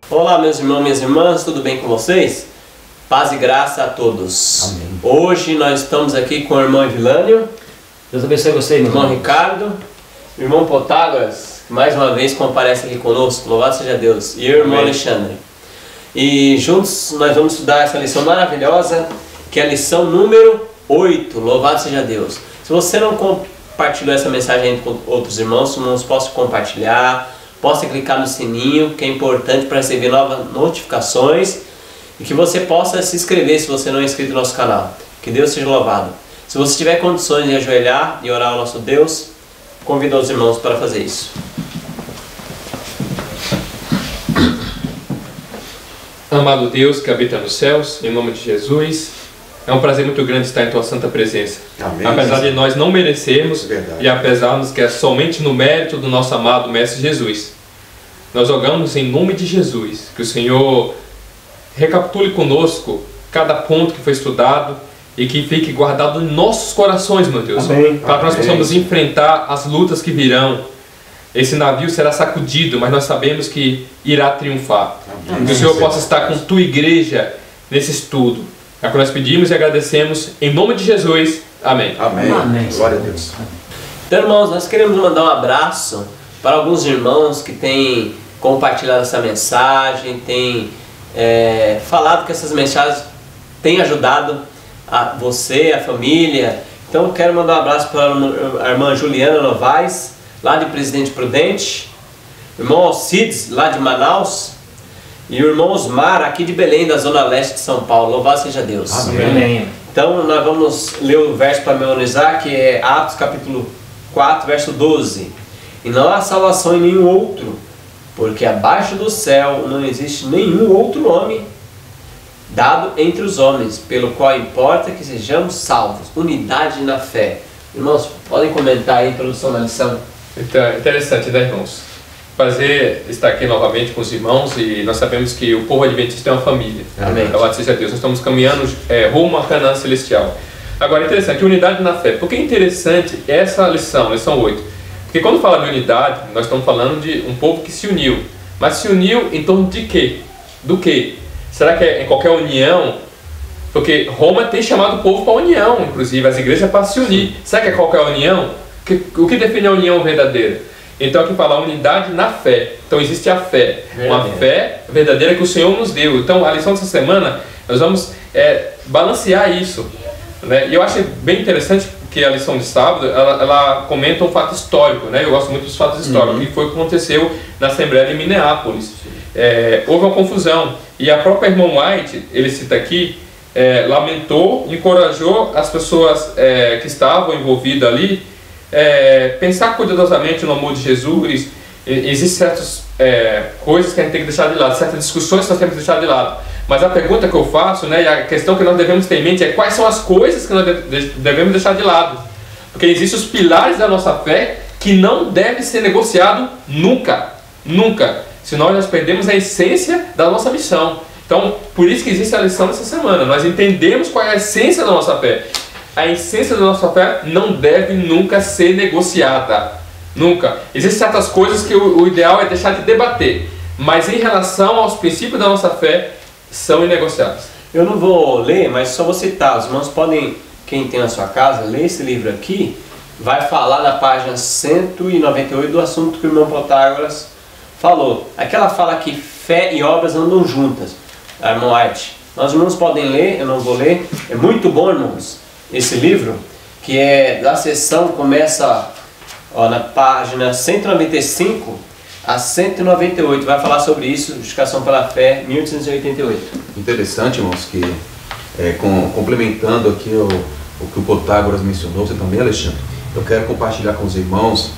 Olá, meus irmãos e minhas irmãs, tudo bem com vocês? Paz e graça a todos. Amém. Hoje nós estamos aqui com o irmão Vilânio, Deus abençoe você, o irmão Ricardo, o irmão Protágoras, que mais uma vez comparece aqui conosco, louvado seja Deus, e o irmão Amém. Alexandre. E juntos nós vamos estudar essa lição maravilhosa, que é a lição número 8, louvado seja Deus. Se você não compartilhou essa mensagem com outros irmãos, possa compartilhar, possa clicar no sininho, que é importante para receber novas notificações, e que você possa se inscrever se você não é inscrito no nosso canal. Que Deus seja louvado. Se você tiver condições de ajoelhar e orar ao nosso Deus, convido os irmãos para fazer isso. Amado Deus que habita nos céus, em nome de Jesus, é um prazer muito grande estar em Tua Santa Presença. Amém. Apesar de nós não merecermos, Verdade. e apesar de que é somente no mérito do nosso amado Mestre Jesus, nós rogamos em nome de Jesus que o Senhor recapitule conosco cada ponto que foi estudado e que fique guardado em nossos corações, meu Deus, Amém. para que nós Amém. possamos enfrentar as lutas que virão. Esse navio será sacudido, mas nós sabemos que irá triunfar. Amém. Que o Senhor possa estar com Tua igreja nesse estudo. É o que nós pedimos e agradecemos em nome de Jesus. Amém. Amém. Amém. Glória a Deus. Então, irmãos, nós queremos mandar um abraço para alguns irmãos que têm compartilhado essa mensagem, têm falado que essas mensagens têm ajudado a você, a família. Então, eu quero mandar um abraço para a irmã Juliana Novaes, lá de Presidente Prudente, o irmão Alcides, lá de Manaus, e o irmão Osmar, aqui de Belém, da Zona Leste de São Paulo. Louvado seja Deus. Amém. Então nós vamos ler o verso para memorizar, que é Atos capítulo 4, verso 12. E não há salvação em nenhum outro, porque abaixo do céu não existe nenhum outro nome dado entre os homens, pelo qual importa que sejamos salvos. Unidade na fé. Irmãos, podem comentar aí, produção da lição. Então, interessante, né, irmãos? Prazer estar aqui novamente com os irmãos, e nós sabemos que o povo adventista é uma família. Amém. Louvado seja Deus. Nós estamos caminhando rumo a Canaã Celestial. Agora, interessante, unidade na fé. Por que é interessante essa lição 8? Porque quando fala de unidade, nós estamos falando de um povo que se uniu. Mas se uniu em torno de quê? Do quê? Será que é em qualquer união? Porque Roma tem chamado o povo para a união, inclusive as igrejas para se unir. Será que é qualquer união? O que define a união verdadeira? Então aqui fala unidade na fé. Então existe a fé, uma fé verdadeira que o Senhor nos deu. Então a lição dessa semana nós vamos balancear isso, né? E eu acho bem interessante que a lição de sábado ela comenta um fato histórico, né? Eu gosto muito dos fatos históricos, que foi o que aconteceu na Assembleia de Minneapolis. Houve uma confusão, e a própria irmã White, ele cita aqui, lamentou, encorajou as pessoas que estavam envolvidas ali pensar cuidadosamente no amor de Jesus. Existem certas coisas que a gente tem que deixar de lado, certas discussões que nós temos que deixar de lado. Mas a pergunta que eu faço, né, e a questão que nós devemos ter em mente é quais são as coisas que nós devemos deixar de lado. Porque existem os pilares da nossa fé que não devem ser negociados nunca. Nunca. Senão nós perdemos a essência da nossa missão. Então, por isso que existe a lição dessa semana. Nós entendemos qual é a essência da nossa fé. A essência da nossa fé não deve nunca ser negociada. Nunca. Existem certas coisas que o ideal é deixar de debater, mas em relação aos princípios da nossa fé, são inegociáveis. Eu não vou ler, mas só vou citar. Os irmãos podem, quem tem na sua casa, ler esse livro aqui. Vai falar na página 198 do assunto que o irmão Protágoras falou. Aqui ela fala que fé e obras andam juntas. A irmã White. Os irmãos podem ler, eu não vou ler. É muito bom, irmãos, esse livro, que é da seção, começa na página 195 a 198. Vai falar sobre isso, justificação pela fé, 1888. Interessante, irmãos, que complementando aqui o que o Protágoras mencionou, você também, Alexandre, eu quero compartilhar com os irmãos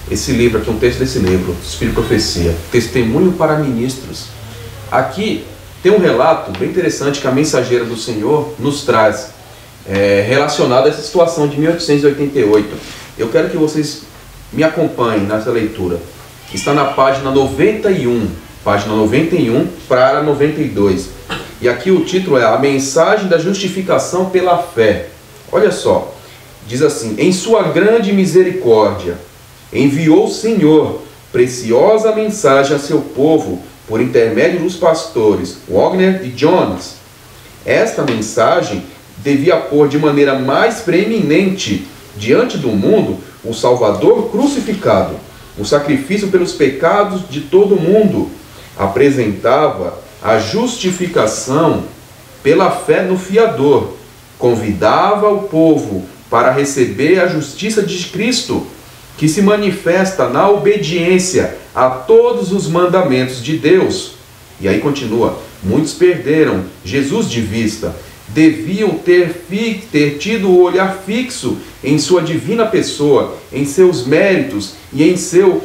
esse livro aqui, um texto desse livro, Espírito e Profecia, Testemunho para Ministros. Aqui tem um relato bem interessante que a mensageira do Senhor nos traz, relacionado a essa situação de 1888. Eu quero que vocês me acompanhem nessa leitura. Está na página 91 para 92. E aqui o título é A Mensagem da Justificação pela Fé. Olha só, diz assim: em sua grande misericórdia, enviou o Senhor preciosa mensagem a seu povo por intermédio dos pastores Wagner e Jones. Esta mensagem devia pôr de maneira mais preeminente diante do mundo o Salvador crucificado, o sacrifício pelos pecados de todo mundo. Apresentava a justificação pela fé no fiador, convidava o povo para receber a justiça de Cristo, que se manifesta na obediência a todos os mandamentos de Deus. E aí continua: muitos perderam Jesus de vista, deviam ter tido o olhar fixo em sua divina pessoa, em seus méritos e em seu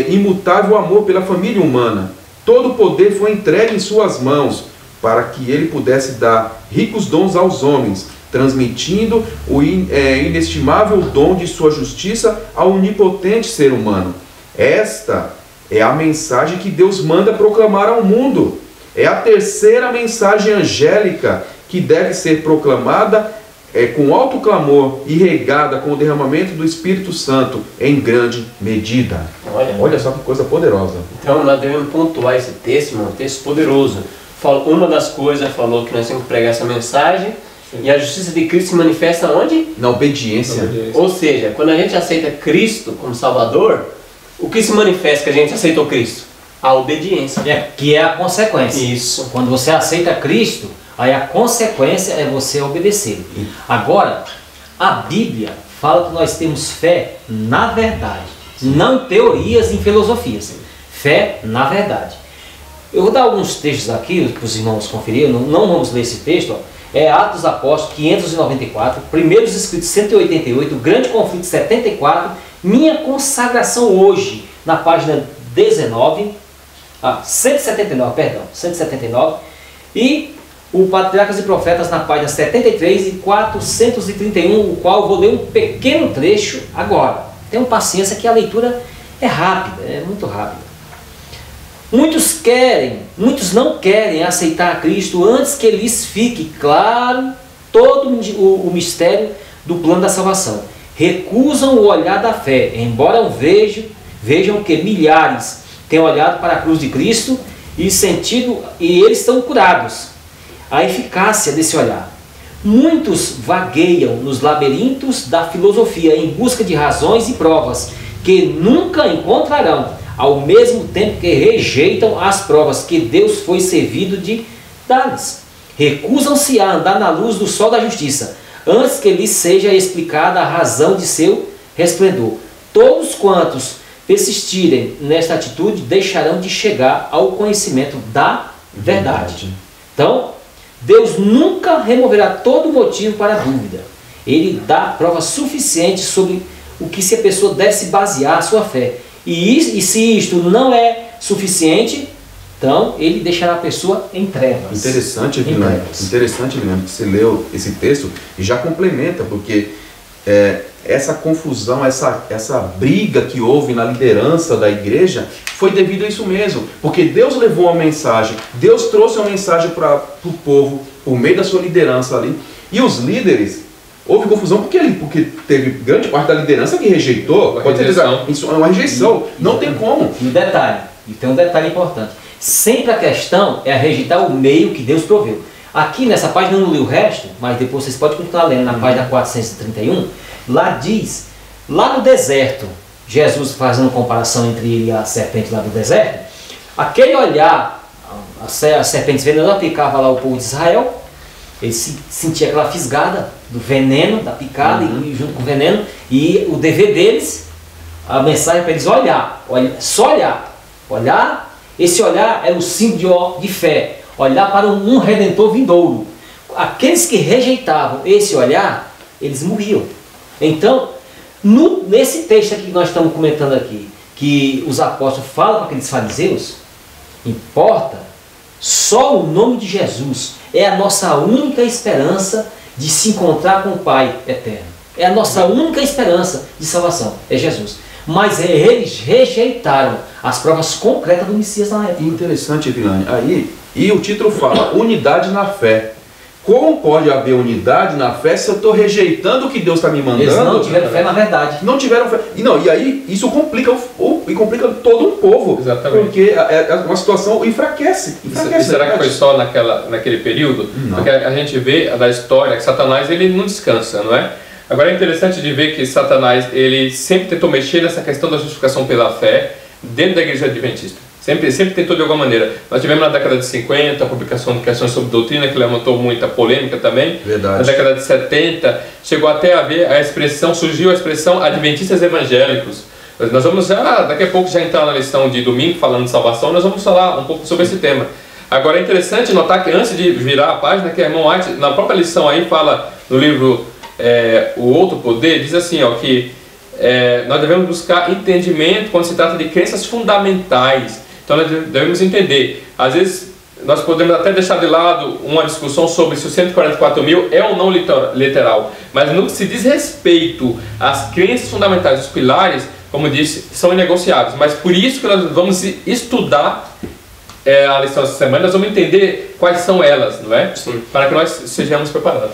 imutável amor pela família humana. Todo o poder foi entregue em suas mãos, para que ele pudesse dar ricos dons aos homens, transmitindo o inestimável dom de sua justiça ao onipotente ser humano. Esta é a mensagem que Deus manda proclamar ao mundo. É a terceira mensagem angélica que deve ser proclamada com alto clamor e regada com o derramamento do Espírito Santo em grande medida. Olha só que coisa poderosa. Então nós devemos pontuar esse texto, irmão, um texto poderoso. Uma das coisas falou que nós temos que pregar essa mensagem. E a justiça de Cristo se manifesta onde? Na obediência. Ou seja, quando a gente aceita Cristo como Salvador, o que se manifesta que a gente aceitou Cristo? A obediência. Que é a consequência. Isso. Quando você aceita Cristo, aí a consequência é você obedecer. Agora, a Bíblia fala que nós temos fé na verdade, não em teorias e em filosofias. Fé na verdade. Eu vou dar alguns textos aqui para os irmãos conferirem, não vamos ler esse texto, ó. É Atos dos Apóstolos 594, Primeiros Escritos 188, Grande Conflito 74, Minha Consagração Hoje, na página 179, e o Patriarcas e Profetas na página 73 e 431, o qual eu vou ler um pequeno trecho agora. Tenham paciência que a leitura é rápida, é muito rápida. Muitos não querem aceitar a Cristo antes que lhes fique claro todo o mistério do plano da salvação. Recusam o olhar da fé, embora vejam que milhares têm olhado para a cruz de Cristo e eles estão curados. A eficácia desse olhar. Muitos vagueiam nos labirintos da filosofia em busca de razões e provas que nunca encontrarão, ao mesmo tempo que rejeitam as provas que Deus foi servido de dar-lhes. Recusam-se a andar na luz do sol da justiça, antes que lhes seja explicada a razão de seu resplendor. Todos quantos persistirem nesta atitude deixarão de chegar ao conhecimento da verdade. Então, Deus nunca removerá todo motivo para a dúvida. Ele dá provas suficientes sobre o que a pessoa deve se basear a sua fé. E se isto não é suficiente, então ele deixará a pessoa em trevas. Interessante, Vilani, que você leu esse texto e já complementa, porque essa confusão, essa briga que houve na liderança da igreja foi devido a isso mesmo, porque Deus levou uma mensagem, Deus trouxe uma mensagem para o povo por meio da sua liderança ali, e os líderes, houve confusão porque teve grande parte da liderança que rejeitou, uma rejeição, não tem como. E tem um detalhe importante, sempre a questão é rejeitar o meio que Deus proveu. Aqui nessa página eu não li o resto, mas depois vocês podem continuar lendo na página 431, lá diz, lá no deserto, Jesus fazendo comparação entre ele e a serpente lá do deserto, aquele olhar, a serpente venenosa picava lá o povo de Israel, ele sentia aquela fisgada do veneno, da picada, e junto com o veneno, e o dever deles, a mensagem para eles só olhar, esse olhar era o símbolo de fé, olhar para um Redentor vindouro. Aqueles que rejeitavam esse olhar, eles morriam. Então, nesse texto aqui que nós estamos comentando aqui, que os apóstolos falam para aqueles fariseus, importa só o nome de Jesus. É a nossa única esperança de se encontrar com o Pai eterno. É a nossa única esperança de salvação, é Jesus. Mas eles rejeitaram as provas concretas do Messias na época. Interessante, Vilani. Aí, e o título fala, unidade na fé. Como pode haver unidade na fé se eu estou rejeitando o que Deus está me mandando? Eles não tiveram fé na verdade. Não tiveram fé. E aí isso complica, e complica todo um povo. Exatamente. Porque uma situação enfraquece. E será que foi só naquele período? Não. Porque a gente vê na história que Satanás ele não descansa, não é? Agora é interessante de ver que Satanás ele sempre tentou mexer nessa questão da justificação pela fé dentro da igreja adventista. Sempre tentou de alguma maneira. Nós tivemos na década de 50 a publicação de questões sobre doutrina, que levantou muita polêmica também. Verdade. Na década de 70 chegou até a haver surgiu a expressão adventistas evangélicos. Nós vamos daqui a pouco já entrar na lição de domingo, falando de salvação, nós vamos falar um pouco sobre esse tema. Agora é interessante notar que antes de virar a página, que a irmã White, na própria lição aí, fala no livro O Outro Poder, diz assim, ó, que nós devemos buscar entendimento quando se trata de crenças fundamentais. Então nós devemos entender, às vezes nós podemos até deixar de lado uma discussão sobre se o 144 mil é ou não literal, mas no que se diz respeito às crenças fundamentais, os pilares, como disse, são inegociáveis. Mas por isso que nós vamos estudar a lição dessa semana, nós vamos entender quais são elas, não é? Sim. Para que nós sejamos preparados.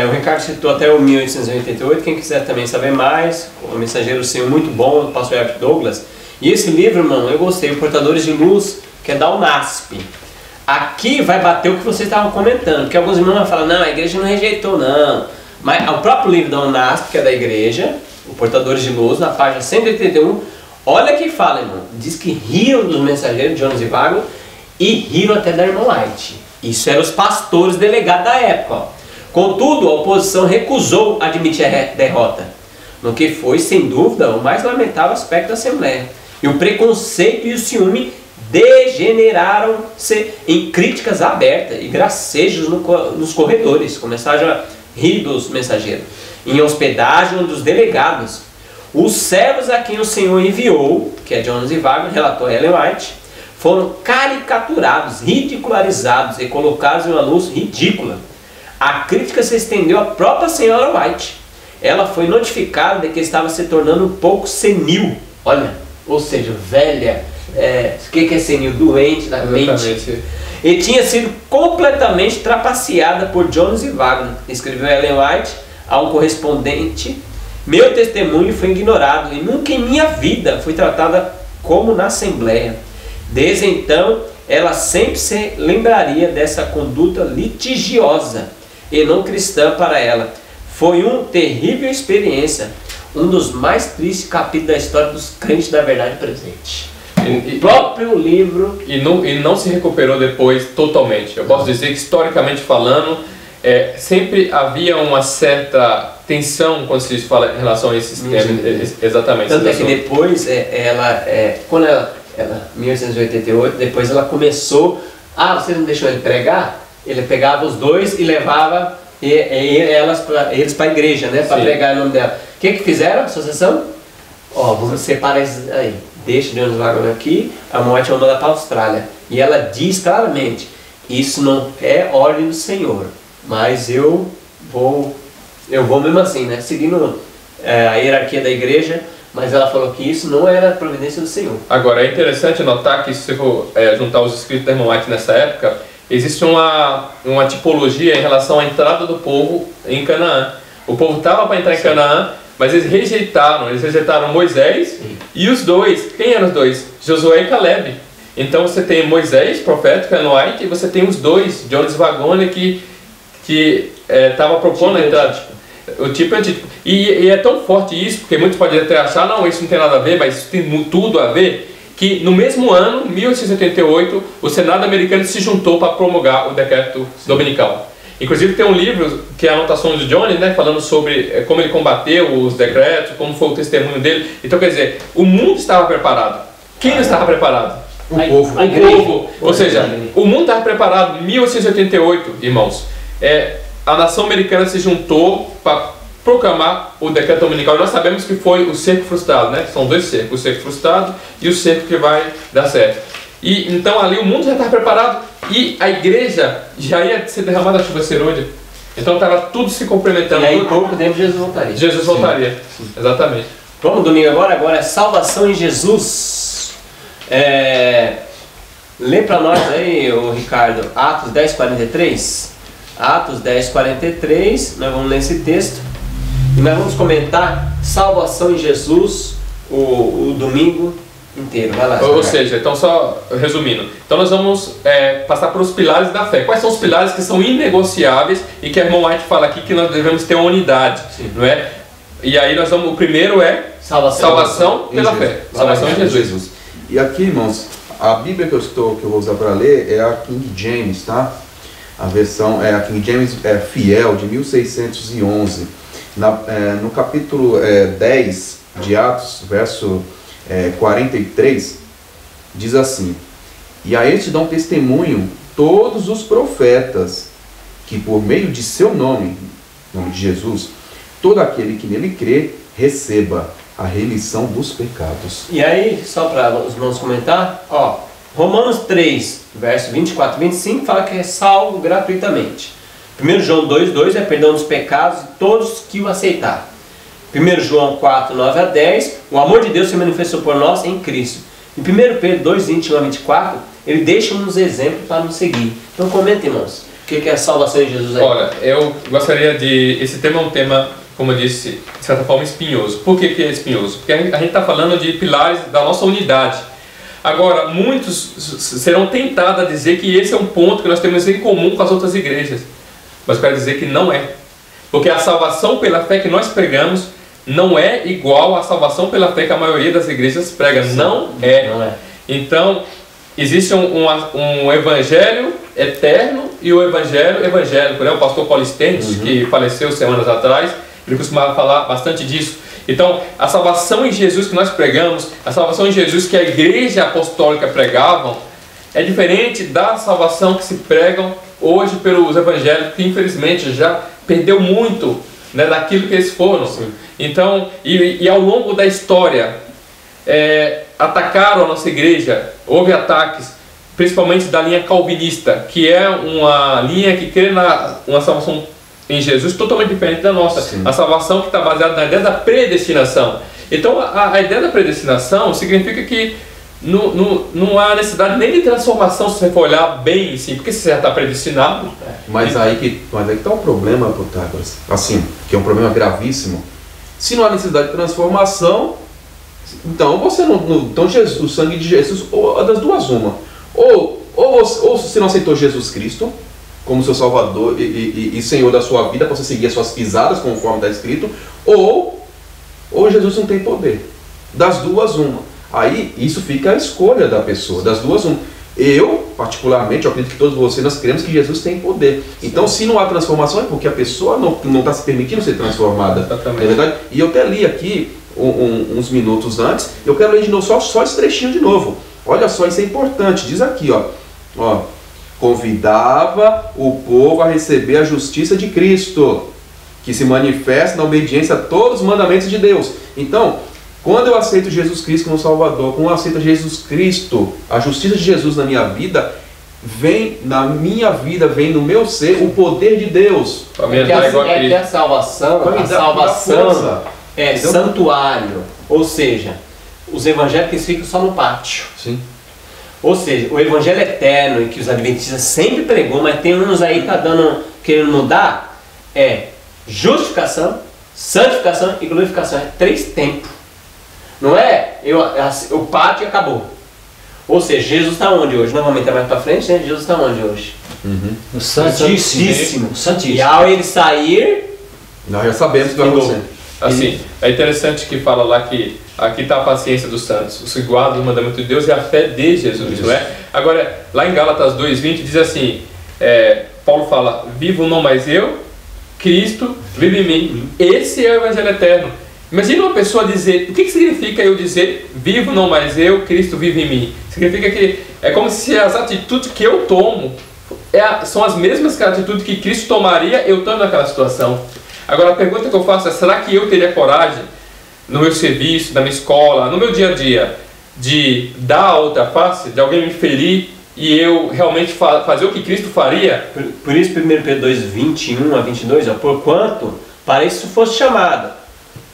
O Ricardo citou até o 1888, quem quiser também saber mais, o Mensageiro do Senhor muito bom, do pastor Eric Douglas. E esse livro, irmão, eu gostei, o Portadores de Luz, que é da UNASP. Aqui vai bater o que vocês estavam comentando, porque alguns irmãos vão falar, não, a igreja não rejeitou, não. Mas o próprio livro da UNASP, que é da igreja, o Portadores de Luz, na página 181, olha que fala, irmão, diz que riram dos mensageiros, Jones e Wagner, e riram até da irmã White. Isso eram os pastores delegados da época. Ó. Contudo, a oposição recusou admitir a derrota, no que foi, sem dúvida, o mais lamentável aspecto da Assembleia. E o preconceito e o ciúme degeneraram-se em críticas abertas e gracejos nos corredores. Começaram a rir dos mensageiros. Em hospedagem dos delegados. Os servos a quem o Senhor enviou, que é Jones e Wagner, relatou Ellen White, foram caricaturados, ridicularizados e colocados em uma luz ridícula. A crítica se estendeu à própria senhora White. Ela foi notificada de que estava se tornando um pouco senil. Olha, ou seja, velha. O que é senil? Doente da mente. E tinha sido completamente trapaceada por Jones e Wagner. Escreveu Ellen White a um correspondente. Meu testemunho foi ignorado e nunca em minha vida fui tratada como na Assembleia. Desde então, ela sempre se lembraria dessa conduta litigiosa e não cristã para ela. Foi uma terrível experiência, um dos mais tristes capítulos da história dos crentes da verdade presente. O próprio livro... E não se recuperou depois totalmente. Eu posso dizer que, historicamente falando, sempre havia uma certa tensão quando se fala em relação a esses temas. Exatamente. Tanto é que depois, quando ela 1888, depois ela começou... você não deixou ele pregar? Ele pegava os dois e levava eles para a igreja, né? Para pregar o nome dela. O que fizeram? A associação? Vamos separar isso aí. Deixa o Jones Wagner aqui, a White vai mandar para a Austrália. E ela diz claramente, isso não é ordem do Senhor, mas eu vou mesmo assim, né? Seguindo a hierarquia da igreja, mas ela falou que isso não era providência do Senhor. Agora, é interessante notar que se você for juntar os escritos da irmã White nessa época, existe uma tipologia em relação à entrada do povo em Canaã. O povo estava para entrar em Canaã, mas eles rejeitaram Moisés e os dois. Quem eram os dois? Josué e Caleb. Então você tem Moisés, profeta, Ellen White, e você tem os dois, Jones Wagner, que estava propondo a entrada. O tipo antítipo. E é tão forte isso, porque muitos podem até achar, não, isso não tem nada a ver, mas isso tem tudo a ver, que no mesmo ano, 1888, o Senado americano se juntou para promulgar o decreto dominical. Inclusive tem um livro que é a anotação de Johnny, né, falando sobre como ele combateu os decretos, como foi o testemunho dele. Então quer dizer, o mundo estava preparado. Quem não estava preparado? O povo. O povo. Ou seja, o mundo estava preparado em 1888, irmãos. A nação americana se juntou para proclamar o decreto dominical. E nós sabemos que foi o cerco frustrado, né? São dois cercos, o cerco frustrado e o cerco que vai dar certo. E então ali o mundo já estava preparado e a igreja já ia ser derramada a chuva serôdia. Então estava tudo se complementando. E aí em pouco tempo Jesus voltaria. Jesus voltaria, exatamente. Vamos domingo agora é salvação em Jesus. Lê para nós aí, o Ricardo, Atos 10:43. Atos 10:43, nós vamos ler esse texto e nós vamos comentar salvação em Jesus o domingo inteiro. Vai lá, ou seja, então só resumindo, então nós vamos passar para os pilares da fé. Quais são os pilares que são inegociáveis e que a irmã White fala aqui que nós devemos ter uma unidade, não é? E aí nós vamos, o primeiro é salvação pela fé, salvação em Jesus. E aqui, irmãos, a Bíblia que eu vou usar para ler é a King James, tá? A versão é a King James Fiel de 1611. No capítulo 10 de Atos, verso 43, diz assim: e a este dão testemunho todos os profetas, que por meio de seu nome de Jesus, todo aquele que nele crê, receba a remissão dos pecados. E aí, só para os irmãos comentar, ó, Romanos 3, verso 24 e 25, fala que é salvo gratuitamente. 1 João 2,2 é perdão dos pecados de todos que o aceitar. 1 João 4, 9 a 10, o amor de Deus se manifestou por nós em Cristo. Em 1 Pedro 2, 21 a 24, ele deixa-nos exemplos para nos seguir. Então comenta, irmãos, o que é a salvação de Jesus aí? Olha, eu gostaria de... Esse tema é um tema, como eu disse, de certa forma espinhoso. Por que é espinhoso? Porque a gente está falando de pilares da nossa unidade. Agora, muitos serão tentados a dizer que esse é um ponto que nós temos em comum com as outras igrejas. Mas eu quero dizer que não é. Porque a salvação pela fé que nós pregamos não é igual à salvação pela fé que a maioria das igrejas prega. Não é. Não é. Então, existe um evangelho eterno e o evangelho evangélico, né? O pastor Paulo Stennis, que faleceu semanas atrás, ele costumava falar bastante disso. Então, a salvação em Jesus que nós pregamos, a salvação em Jesus que a igreja apostólica pregavam, é diferente da salvação que se pregam hoje pelos evangélicos, que infelizmente já perdeu muito, né, daquilo que eles foram. Sim. Então, e ao longo da história, atacaram a nossa igreja, houve ataques, principalmente da linha calvinista, que é uma linha que crê uma salvação em Jesus totalmente diferente da nossa. Sim. A salvação que está baseada na ideia da predestinação. Então, a ideia da predestinação significa que não há necessidade nem de transformação, se você for olhar bem, sim, porque você já está predestinado. Mas aí que está o problema, Protágoras, assim, que é um problema gravíssimo. Se não há necessidade de transformação, então você então Jesus, o sangue de Jesus, ou das duas uma, ou você não aceitou Jesus Cristo como seu Salvador e Senhor da sua vida, para você seguir as suas pisadas, conforme está escrito, ou Jesus não tem poder. Das duas uma. Aí isso fica a escolha da pessoa, das duas uma. Eu, particularmente, eu acredito que todos vocês, nós cremos que Jesus tem poder. Então, se não há transformação, é porque a pessoa não está se permitindo ser transformada. Exatamente. É verdade? E eu até li aqui, uns minutos antes, eu quero ler de novo, só esse trechinho de novo. Olha só, isso é importante. Diz aqui, ó, convidava o povo a receber a justiça de Cristo, que se manifesta na obediência a todos os mandamentos de Deus. Então, quando eu aceito Jesus Cristo como Salvador, quando eu aceito Jesus Cristo, a justiça de Jesus na minha vida, vem no meu ser o poder de Deus. Que a salvação é santuário, ou seja, os evangélicos ficam só no pátio. Sim. Ou seja, o evangelho eterno em que os adventistas sempre pregou, mas tem uns aí que tá querendo mudar, é justificação, santificação e glorificação. É 3 tempos. Não é o pátio acabou. Ou seja, Jesus está onde hoje? Normalmente é mais para frente, né? Jesus está onde hoje? No Santíssimo. E ao ele sair, nós já sabemos o que vai acontecer. Assim, é interessante que fala lá que aqui está a paciência dos santos, os que guardam o mandamento de Deus e a fé de Jesus, não é? Agora, lá em Gálatas 2:20 diz assim, Paulo fala, vivo não mais eu, Cristo vive em mim. Esse é o evangelho eterno. Imagina uma pessoa dizer, o que significa eu dizer, vivo não mais eu, Cristo vive em mim? Significa que é como se as atitudes que eu tomo são as mesmas que a atitude que Cristo tomaria, eu estando naquela situação. Agora a pergunta que eu faço é, será que eu teria coragem, no meu serviço, na minha escola, no meu dia a dia, de dar a outra face, de alguém me ferir e eu realmente fazer o que Cristo faria? Por isso 1 Pedro 2, 21 a 22, porquanto para isso fosse chamado,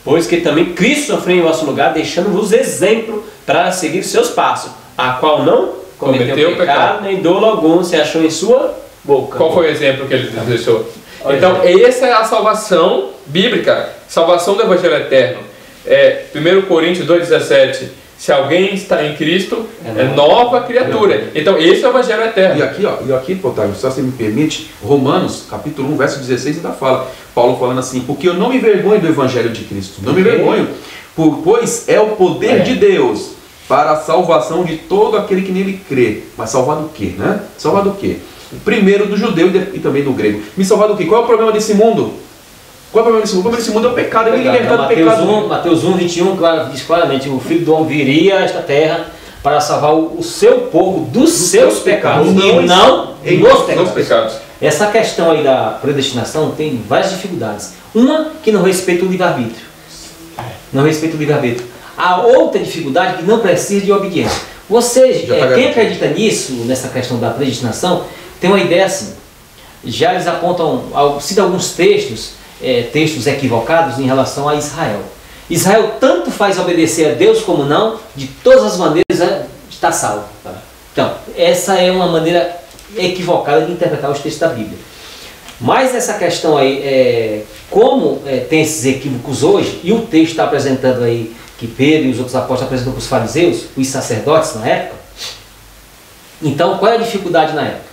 pois que também Cristo sofreu em vosso lugar, deixando-vos exemplo para seguir seus passos, a qual não cometeu pecado, nem dolo algum se achou em sua boca. Qual foi o exemplo que ele deixou? Olha, Então, essa é a salvação bíblica, salvação do Evangelho Eterno. 1 Coríntios 2,17. Se alguém está em Cristo, é nova criatura. Então, esse é o Evangelho Eterno. E aqui, Potágio, se você me permite, Romanos, capítulo 1, verso 16, ainda fala. Paulo falando assim, porque eu não me envergonho do Evangelho de Cristo. Não me envergonho, pois é o poder de Deus para a salvação de todo aquele que nele crê. Mas salvar do quê, né? Salvar do quê? Primeiro do judeu e também do grego. Me salvar do quê? Qual é o problema desse mundo? Qual é o problema desse mundo? O problema desse mundo é o pecado, ele me libertar do pecado. Mateus 1, 21, diz claramente, o Filho do Homem viria a esta terra para salvar o seu povo dos seus pecados, e não dos pecados. Essa questão aí da predestinação tem várias dificuldades. Uma, que não respeita o livre-arbítrio. Não respeita o livre-arbítrio. A outra dificuldade, que não precisa de obediência. Vocês, quem acredita nisso, nessa questão da predestinação, tem uma ideia assim. Já eles apontam, citam alguns textos equivocados em relação a Israel. Israel tanto faz obedecer a Deus como não, de todas as maneiras está salvo. Tá? Então, essa é uma maneira equivocada de interpretar os textos da Bíblia. Mas essa questão aí, como tem esses equívocos hoje, e o texto está apresentando aí, que Pedro e os outros apóstolos apresentam para os fariseus, os sacerdotes na época. Então, qual é a dificuldade na época?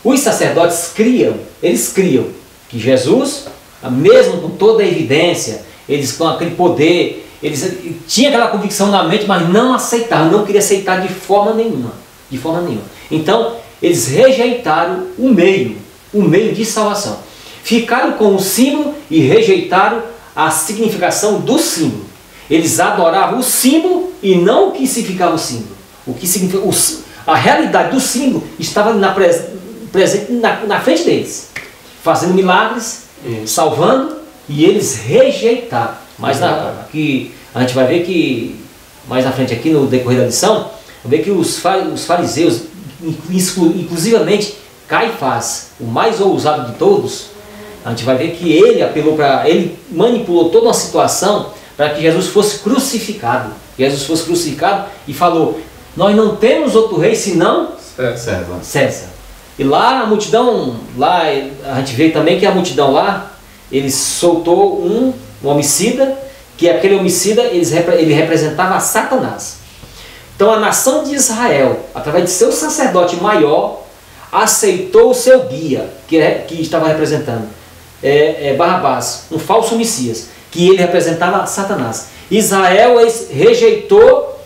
Os sacerdotes criam que Jesus, mesmo com toda a evidência, eles com aquele poder, eles tinham aquela convicção na mente, mas não aceitaram, não queriam aceitar de forma nenhuma. De forma nenhuma. Então, eles rejeitaram o meio de salvação. Ficaram com o símbolo e rejeitaram a significação do símbolo. Eles adoravam o símbolo e não o que significava o símbolo. O que significa, a realidade do símbolo estava presente na frente deles, fazendo milagres, salvando, e eles rejeitaram. Mas aqui, a gente vai ver que, mais na frente aqui no decorrer da lição, vai ver que os fariseus, inclusivamente Caifás, o mais ousado de todos, a gente vai ver que ele manipulou toda uma situação para que Jesus fosse crucificado. Jesus fosse crucificado e falou, nós não temos outro rei senão César. E lá a multidão, a gente vê também que a multidão lá, ele soltou um homicida, que aquele homicida ele representava a Satanás. Então a nação de Israel, através de seu sacerdote maior, aceitou o seu guia, que estava representando Barrabás, um falso Messias, que ele representava Satanás. Israel rejeitou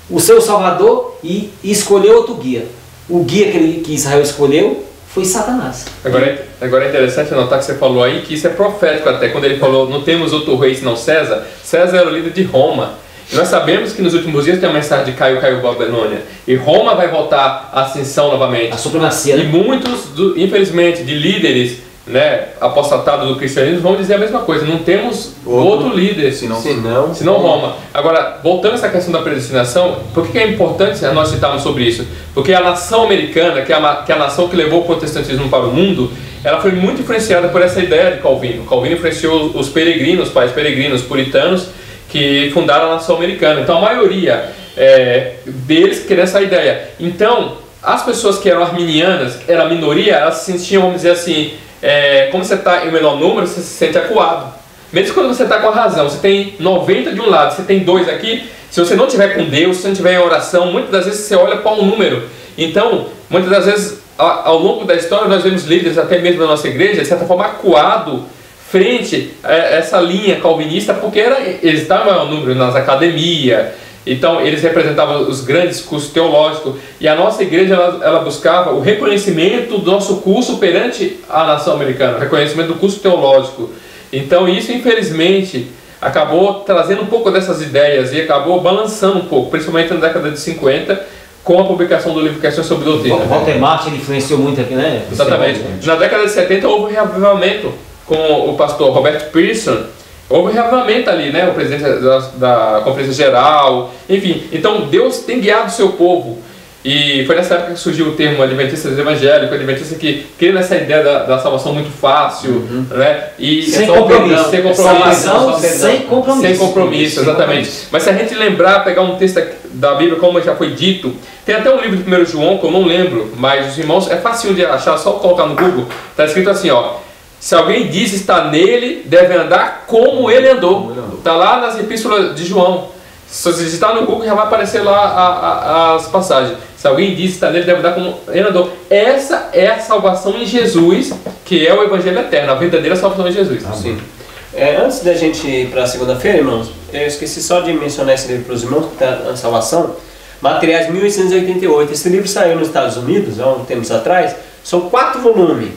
o seu Salvador e escolheu outro guia. O guia que Israel escolheu foi Satanás. Agora é interessante notar que você falou aí que isso é profético até, quando ele falou, não temos outro rei senão César. César era o líder de Roma. E nós sabemos que nos últimos dias tem a mensagem de caiu Babilônia. E Roma vai voltar à ascensão novamente. A supremacia. E muitos, infelizmente, de líderes apostatados do cristianismo vão dizer a mesma coisa. Não temos outro líder senão Roma. Agora, voltando a essa questão da predestinação, por que é importante nós citarmos sobre isso? Porque a nação americana, que é a nação que levou o protestantismo para o mundo, ela foi muito influenciada por essa ideia de Calvino. Calvino influenciou os peregrinos, pais peregrinos, puritanos, que fundaram a nação americana. Então a maioria deles queria essa ideia. Então, as pessoas que eram arminianas, era a minoria, elas se sentiam, vamos dizer assim, como você está em menor número, você se sente acuado. Mesmo quando você está com a razão, você tem 90 de um lado, você tem 2 aqui, se você não tiver com Deus, se você não tiver em oração, muitas das vezes você olha para um número. Então, muitas das vezes, ao longo da história, nós vemos líderes, até mesmo da nossa igreja, de certa forma, acuado frente a essa linha calvinista, porque eles estavam em maior número nas academias. Então eles representavam os grandes cursos teológicos, e a nossa igreja ela buscava o reconhecimento do nosso curso perante a nação americana, o reconhecimento do curso teológico. Então isso, infelizmente, acabou trazendo um pouco dessas ideias e acabou balançando um pouco, principalmente na década de 50, com a publicação do livro Questões sobre Doutrina. Walter Martin influenciou muito aqui, né? Exatamente. Na década de 70 houve um reavivamento com o pastor Robert Pearson. Houve um reavivamento ali, né? O presidente da Conferência Geral, enfim. Então Deus tem guiado o seu povo. E foi nessa época que surgiu o termo adventistas evangélicos, adventistas que criam essa ideia da salvação muito fácil, né? E sem compromisso. Sem compromisso. Sem compromisso, exatamente. Mas se a gente lembrar, pegar um texto da Bíblia, como já foi dito, tem até um livro de 1 João, que eu não lembro, mas os irmãos, é fácil de achar, só colocar no Google, está escrito assim, ó: se alguém diz estar nele, deve andar como ele andou. Está lá nas epístolas de João. Se você digitar no Google, já vai aparecer lá as passagens. Se alguém diz estar nele, deve andar como ele andou. Essa é a salvação em Jesus, que é o Evangelho eterno, a verdadeira salvação em Jesus. Sim. Antes da gente ir para a segunda-feira, irmãos, eu esqueci só de mencionar esse livro para os irmãos, que está na salvação. Materiais 1888. Esse livro saiu nos Estados Unidos, há um tempo atrás. São 4 volumes.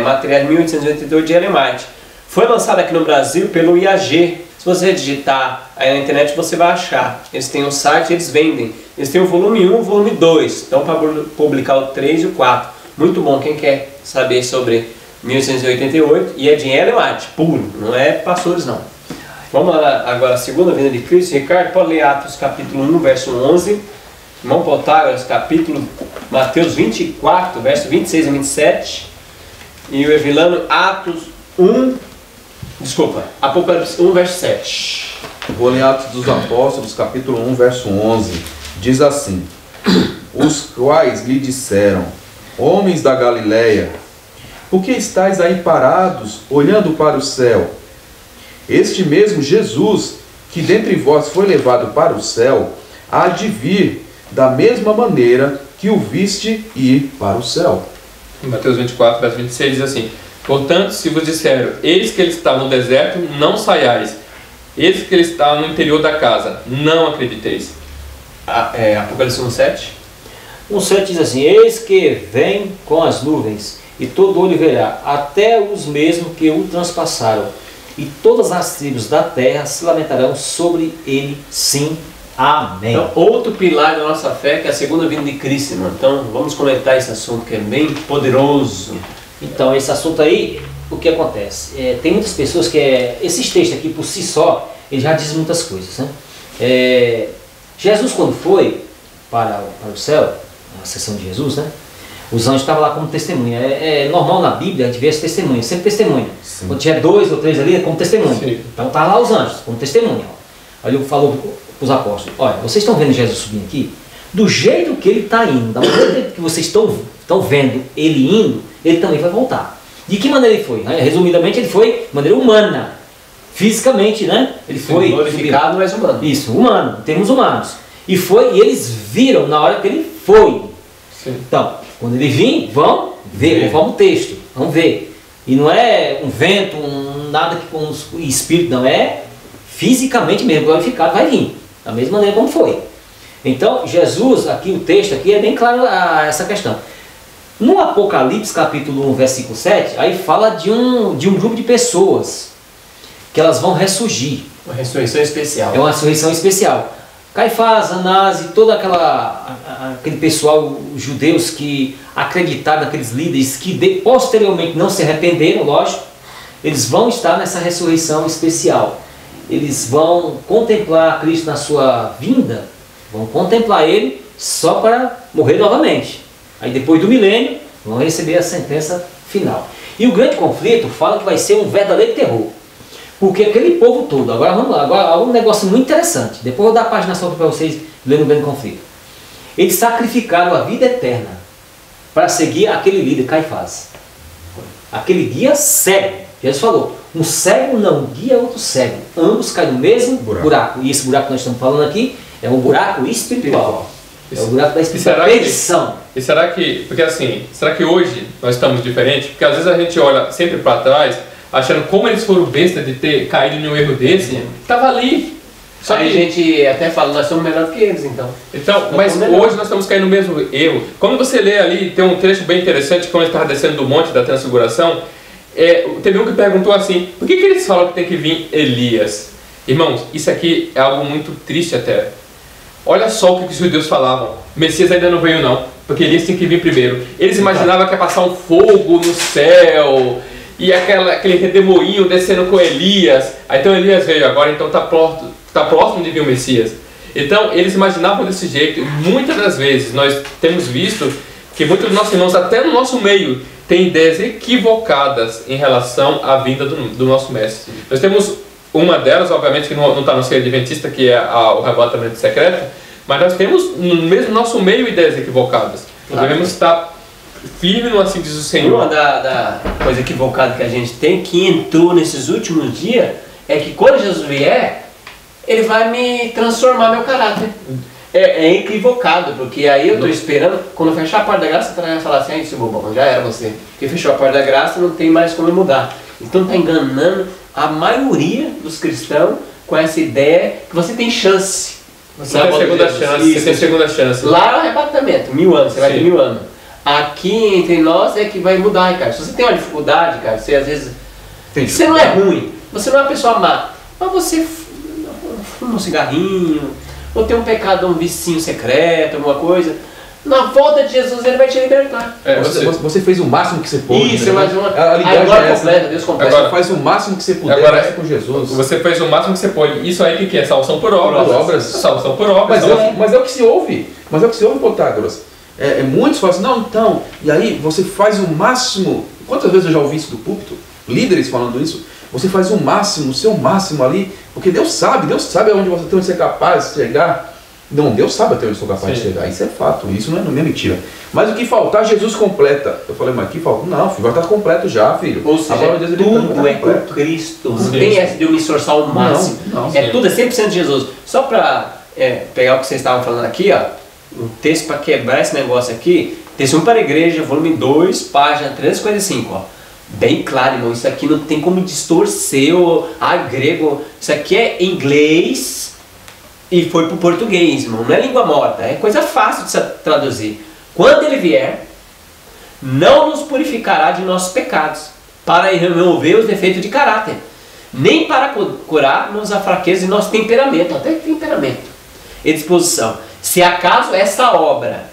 Materiais 1888 de Ellen White. Foi lançado aqui no Brasil pelo IAG. Se você digitar aí na internet, você vai achar. Eles têm um site, eles vendem. Eles têm o volume 1 e o volume 2. Então, para publicar o 3 e o 4. Muito bom. Quem quer saber sobre 1888, e é de Ellen White, puro. Não é pastores, não. Vamos lá agora, a segunda vinda de Cristo. Ricardo, pode ler Atos capítulo 1, verso 11. Irmão Protágoras, capítulo Mateus 24, verso 26 a 27. E o Evilano, Apocalipse 1, verso 7. Vou ler Atos dos Apóstolos, capítulo 1, verso 11. Diz assim: os quais lhe disseram: homens da Galileia, por que estáis aí parados, olhando para o céu? Este mesmo Jesus, que dentre vós foi levado para o céu, há de vir da mesma maneira que o viste ir para o céu. Em Mateus 24, verso 26 diz assim: portanto, se vos disseram, eis que ele está no deserto, não saiais. Eis que ele está no interior da casa, não acrediteis. Apocalipse 1:7. 1:7 diz assim: eis que vem com as nuvens, e todo olho verá, até os mesmos que o transpassaram, e todas as tribos da terra se lamentarão sobre ele. Sim, amém. Então, outro pilar da nossa fé, que é a segunda vinda de Cristo, irmão. Então, vamos comentar esse assunto que é bem poderoso. Então, esse assunto aí, o que acontece? Tem muitas pessoas que esses textos aqui por si só, ele já diz muitas coisas, né? Jesus, quando foi para o céu, a sessão de Jesus, né? Os anjos estavam lá como testemunha. É normal na Bíblia a gente ver esse testemunho, sempre testemunha. Sim. Quando tiver 2 ou 3 ali, é como testemunha. Sim. Então tá lá os anjos, como testemunha. Aí ele falou para os apóstolos: olha, vocês estão vendo Jesus subindo aqui? Do jeito que ele está indo, da maneira que vocês estão vendo ele indo, ele também vai voltar. De que maneira ele foi? Resumidamente, ele foi de maneira humana, fisicamente, né? Ele foi glorificado, mas humano. Isso, humano, em termos humanos. E eles viram na hora que ele foi. Sim. Então, quando ele vir, vão ver, conforme o texto, vão ver. E não é um vento, nada que com o espírito, não, é fisicamente mesmo, glorificado, vai vir, da mesma maneira como foi. Então, Jesus, aqui o texto aqui é bem claro essa questão. No Apocalipse, capítulo 1, versículo 7, aí fala de um grupo de pessoas que elas vão ressurgir. Uma ressurreição especial. É uma ressurreição especial. Caifás, Anás e todo aquele pessoal, os judeus que acreditaram naqueles líderes que posteriormente não se arrependeram, lógico, eles vão estar nessa ressurreição especial. Eles vão contemplar Cristo na sua vinda, vão contemplar Ele só para morrer novamente. Aí depois do milênio, vão receber a sentença final. E o grande conflito fala que vai ser um verdadeiro terror. Porque aquele povo todo, agora vamos lá, agora há um negócio muito interessante. Depois eu vou dar a paginação para vocês lendo o grande conflito. Eles sacrificaram a vida eterna para seguir aquele líder, Caifás. Aquele guia cego. Jesus falou: um cego não guia outro cego. Ambos caem no mesmo buraco. E esse buraco que nós estamos falando aqui é um buraco espiritual. É o buraco da perdição. E será que, porque assim, será que hoje nós estamos diferentes? Porque às vezes a gente olha sempre para trás, achando como eles foram bestas de ter caído em um erro desse, estava ali. Só que a gente até fala, nós somos melhor que eles, então. Mas hoje nós estamos caindo no mesmo erro. Quando você lê ali, tem um trecho bem interessante, quando ele estava descendo do monte da transfiguração, teve um que perguntou assim: por que eles falam que tem que vir Elias? Irmãos, isso aqui é algo muito triste até. Olha só o que os judeus falavam: o Messias ainda não veio não, porque Elias tem que vir primeiro. Eles imaginavam que ia passar um fogo no céu, e aquele redemoinho descendo com Elias. Aí então Elias veio agora, então está próximo de vir o Messias. Então, eles imaginavam desse jeito. Muitas das vezes nós temos visto que muitos dos nossos irmãos, até no nosso meio, têm ideias equivocadas em relação à vinda do nosso mestre. Nós temos uma delas, obviamente, que não está no ser adventista, que é o arrebatamento secreto, mas nós temos no mesmo nosso meio ideias equivocadas. Nós devemos estar firmes no assim diz o Senhor. Uma da coisa equivocada que a gente tem, que entrou nesses últimos dias, é que quando Jesus vier, ele vai me transformar meu caráter. É equivocado, porque aí eu estou esperando, quando eu fechar a porta da graça, você vai falar assim, aí seu bobão, já era você. Porque fechou a porta da graça, não tem mais como eu mudar. Então está enganando a maioria dos cristãos com essa ideia que você tem chance. Você tem segunda chance, você tem segunda chance. Lá é o arrebatamento, 1000 anos, você vai ter 1000 anos. Aqui entre nós é que vai mudar, Ricardo. Se você tem uma dificuldade, cara, você às vezes... Você não é ruim, você não é uma pessoa má, mas você fuma um cigarrinho, ou tem um pecado, um vicinho secreto, alguma coisa, na volta de Jesus ele vai te libertar. Você fez o máximo que você pôde. Isso, mais uma. Agora completa, Deus completa. Agora faz o máximo que você puder. Agora com Jesus. Você fez o máximo que você pôde. Isso aí que é? Salvação por obras. Por obras. Salvação por obras. Mas é o que se ouve. Mas é o que se ouve, Protágoras. Muitos falam assim, não, então, e aí você faz o máximo. Quantas vezes eu já ouvi isso do púlpito? Líderes falando isso. Você faz o máximo, o seu máximo ali, porque Deus sabe aonde você é capaz de chegar. Não, Deus sabe até onde eu sou capaz de chegar, isso é fato, isso não é mentira. Mas o que faltar, Jesus completa. Eu falei, mas que falta? Não, filho, vai estar completo já, filho. Ou seja, tudo é com Cristo. Não tem essa de eu me esforçar ao máximo. Tudo é 100% de Jesus. Só para pegar o que vocês estavam falando aqui, ó, um texto para quebrar esse negócio aqui, texto 1 para a igreja, volume 2, página 355, ó. Bem claro, irmão, isso aqui não tem como distorcer o grego, isso aqui é inglês e foi para o português, irmão, não é língua morta, é coisa fácil de se traduzir. Quando ele vier, não nos purificará de nossos pecados, para remover os defeitos de caráter, nem para curar-nos a fraqueza de nosso temperamento, até temperamento e disposição. Se acaso essa obra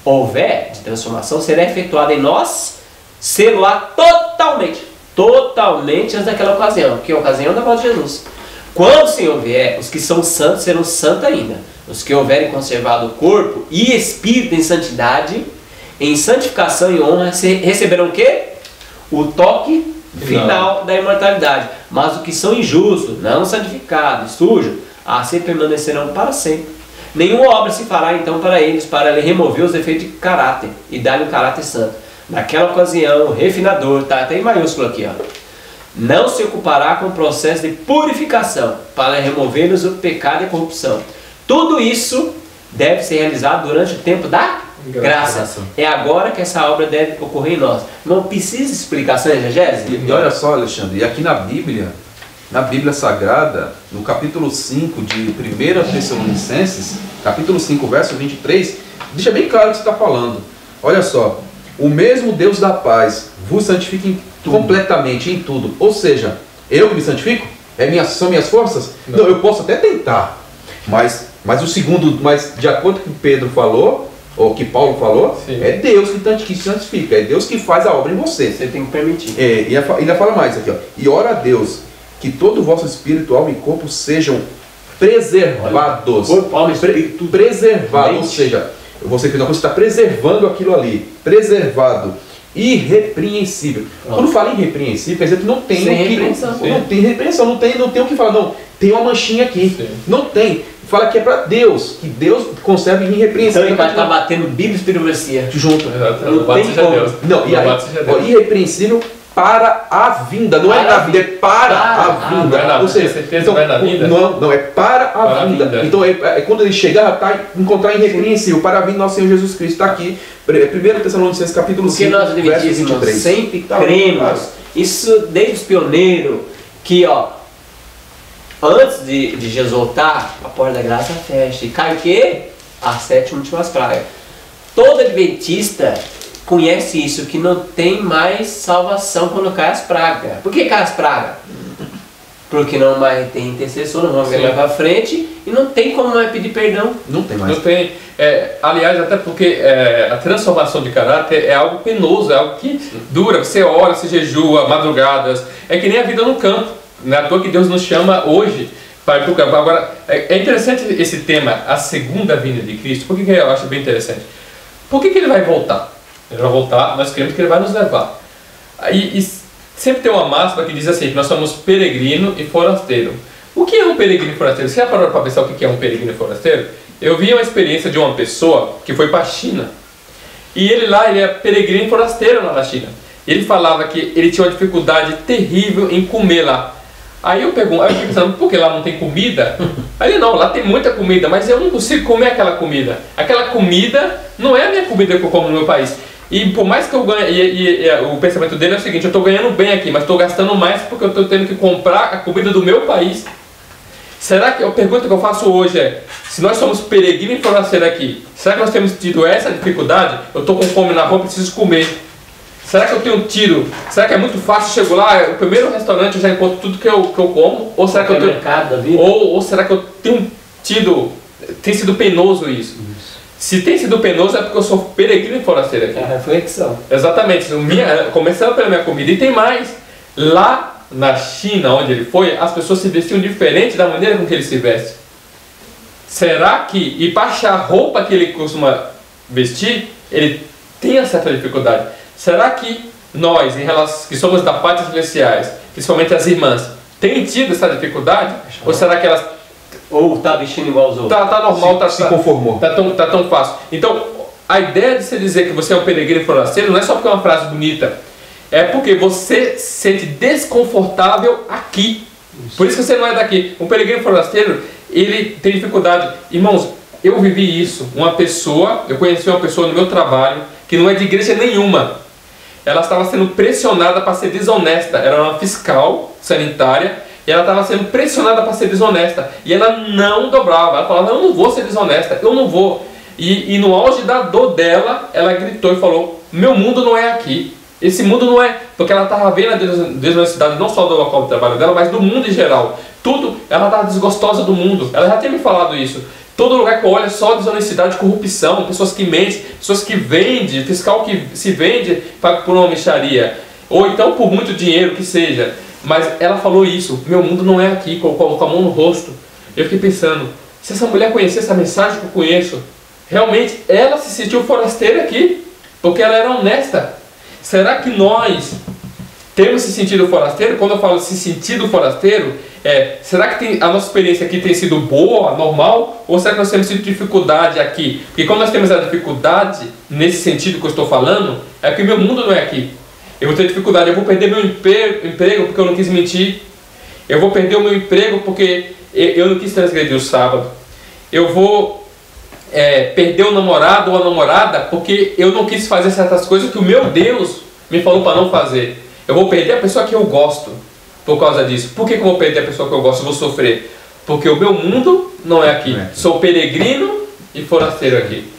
houver de transformação, será efetuada em nós, sê-lo-á totalmente antes daquela ocasião, que é a ocasião da volta de Jesus. Quando o Senhor vier, os que são santos serão santos ainda. Os que houverem conservado o corpo e espírito em santidade, em santificação e honra, receberão o quê? O toque final da imortalidade. Mas os que são injustos, não santificados, sujos, assim permanecerão para sempre. Nenhuma obra se fará então para eles, para lhe remover os defeitos de caráter e dar-lhe um caráter santo. Naquela ocasião, o refinador, está até em maiúsculo aqui, ó, não se ocupará com o processo de purificação, para remover-nos o pecado e a corrupção. Tudo isso deve ser realizado durante o tempo da graça. É agora que essa obra deve ocorrer em nós. Não precisa explicação exegética? E olha só, Alexandre, e aqui na Bíblia Sagrada, no capítulo 5 de 1 Tessalonicenses, capítulo 5, verso 23, deixa bem claro o que você está falando. Olha só, o mesmo Deus da paz vos santifique completamente em tudo. Ou seja, eu que me santifico? São minhas forças? Não, eu posso até tentar. Mas de acordo com o que Pedro falou, ou que Paulo falou, é Deus que santifica, é Deus que faz a obra em você. Você tem que permitir. E ainda fala mais aqui, ó. E ora a Deus que todo o vosso espírito, alma e corpo sejam preservados. Corpo, alma e espírito. Preservado, ou seja, você está preservando aquilo ali, preservado, irrepreensível. Quando fala irrepreensível, quer dizer que não tem repreensão, não tem o que falar, não, tem uma manchinha aqui, não tem. Fala que é para Deus, que Deus conserve irrepreensível. Então ele está batendo Bíblia e Espírito junto. Não tem como. Não, e aí, irrepreensível para a vinda, não é na vida, é para a vinda. Ou seja, certeza então, vai na vinda? Não, é para a vinda. Então quando ele chegar, está encontrar irrepreensível para a vinda nosso Senhor Jesus Cristo. Está aqui, 1 Tessalonicenses capítulo 5, verso 23. Sempre cremos, isso desde os pioneiros, que antes de Jesus voltar, a porta da graça fecha. E cai o quê? As 7 últimas pragas. Todo adventista conhece isso, que não tem mais salvação quando cai as pragas. Por que cai as pragas? Porque não mais tem intercessor, não vamos ver mais para frente, e não tem como mais pedir perdão. Não tem mais. Não tem. Aliás, até porque a transformação de caráter é algo penoso, é algo que dura. Você ora, você jejua, madrugadas. É que nem a vida no campo. Não é à toa que Deus nos chama hoje para ir para o campo. Agora, é interessante esse tema, a segunda vinda de Cristo. Por que eu acho bem interessante? Por que ele vai voltar? Ele vai voltar, nós queremos que ele vai nos levar. E sempre tem uma máxima que diz assim, que nós somos peregrino e forasteiro. O que é um peregrino e forasteiro? Você já parou para pensar o que é um peregrino e forasteiro? Eu vi uma experiência de uma pessoa que foi para a China. E ele é peregrino e forasteiro lá na China. Ele falava que ele tinha uma dificuldade terrível em comer lá. Aí eu fiquei pensando, por que lá não tem comida? Aí ele, não, lá tem muita comida, mas eu não consigo comer aquela comida. Aquela comida não é a minha comida que eu como no meu país. E por mais que eu ganhe, o pensamento dele é o seguinte, eu estou ganhando bem aqui, mas estou gastando mais porque eu estou tendo que comprar a comida do meu país. Será que, a pergunta que eu faço hoje é, se nós somos peregrinos e forasteiros aqui, será que nós temos tido essa dificuldade? Eu estou com fome na rua, preciso comer. Será que eu tenho tido? Será que é muito fácil? Chego lá, o primeiro restaurante eu já encontro tudo que eu como? Ou será que eu tenho, ou será que eu tenho tido? Tem sido penoso isso? Se tem sido penoso é porque eu sou peregrino e forasteiro aqui. É a reflexão. Exatamente. Começando pela minha comida. E tem mais. Lá na China, onde ele foi, as pessoas se vestiam diferente da maneira com que ele se veste. Será que, e para achar a roupa que ele costuma vestir, ele tem certa dificuldade? Será que nós, em relação, que somos da parte celestiais, principalmente as irmãs, tem tido essa dificuldade? Ou será que elas... Ou está vestindo igual os outros? Tá normal, se conformou. Tá tão fácil. Então, a ideia de você dizer que você é um peregrino e forasteiro não é só porque é uma frase bonita. É porque você se sente desconfortável aqui. Por isso que você não é daqui. Um peregrino e forasteiro, ele tem dificuldade. Irmãos, eu vivi isso. Eu conheci uma pessoa no meu trabalho que não é de igreja nenhuma. Ela estava sendo pressionada para ser desonesta. Era uma fiscal sanitária. E ela estava sendo pressionada para ser desonesta. E ela não dobrava. Ela falava, eu não vou ser desonesta, eu não vou. E no auge da dor dela, ela gritou e falou, meu mundo não é aqui. Esse mundo não é... Porque ela estava vendo a desonestidade não só do local de trabalho dela, mas do mundo em geral. Tudo, ela estava desgostosa do mundo. Ela já tinha me falado isso. Todo lugar que eu olho é só desonestidade, corrupção, pessoas que mentem, pessoas que vendem, fiscal que se vende por uma mixaria. Ou então por muito dinheiro que seja. Mas ela falou isso, meu mundo não é aqui, com a mão no rosto. Eu fiquei pensando, se essa mulher conhecesse essa mensagem que eu conheço, realmente ela se sentiu forasteira aqui, porque ela era honesta. Será que nós temos se sentido forasteiro? Quando eu falo se sentido forasteiro, será que a nossa experiência aqui tem sido boa, normal? Ou será que nós temos tido dificuldade aqui? Porque quando nós temos a dificuldade, nesse sentido que eu estou falando, é que meu mundo não é aqui. Eu vou ter dificuldade, eu vou perder meu emprego porque eu não quis mentir. Eu vou perder o meu emprego porque eu não quis transgredir o sábado. Eu vou perder o namorado ou a namorada porque eu não quis fazer certas coisas que o meu Deus me falou para não fazer. Eu vou perder a pessoa que eu gosto por causa disso. Por que eu vou perder a pessoa que eu gosto e vou sofrer? Porque o meu mundo não é aqui. Sou peregrino e forasteiro aqui.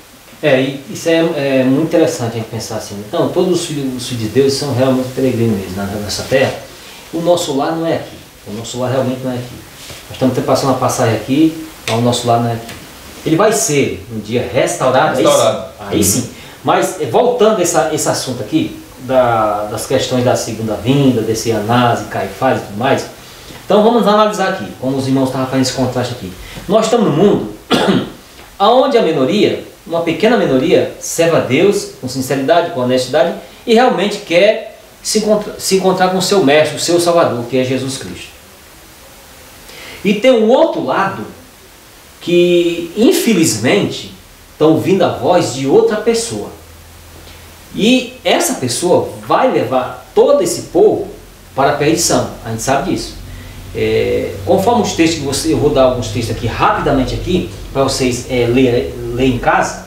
Isso é muito interessante a gente pensar assim. Então, todos os filhos de Deus são realmente peregrinos mesmo nessa terra. O nosso lar não é aqui. O nosso lar realmente não é aqui. Nós estamos passando uma passagem aqui, mas o nosso lar não é aqui. Ele vai ser um dia restaurado. Aí sim. Mas voltando a esse assunto aqui, das questões da segunda vinda, desse Anás e Caifás e tudo mais. Então vamos analisar aqui, como os irmãos estavam fazendo esse contraste aqui. Nós estamos no mundo onde a minoria, uma pequena minoria, serve a Deus com sinceridade, com honestidade e realmente quer se encontrar com o seu mestre, o seu Salvador, que é Jesus Cristo. E tem um outro lado que, infelizmente, estão ouvindo a voz de outra pessoa. E essa pessoa vai levar todo esse povo para a perdição. A gente sabe disso. Conforme os textos que eu vou dar alguns textos aqui rapidamente aqui para vocês lerem em casa.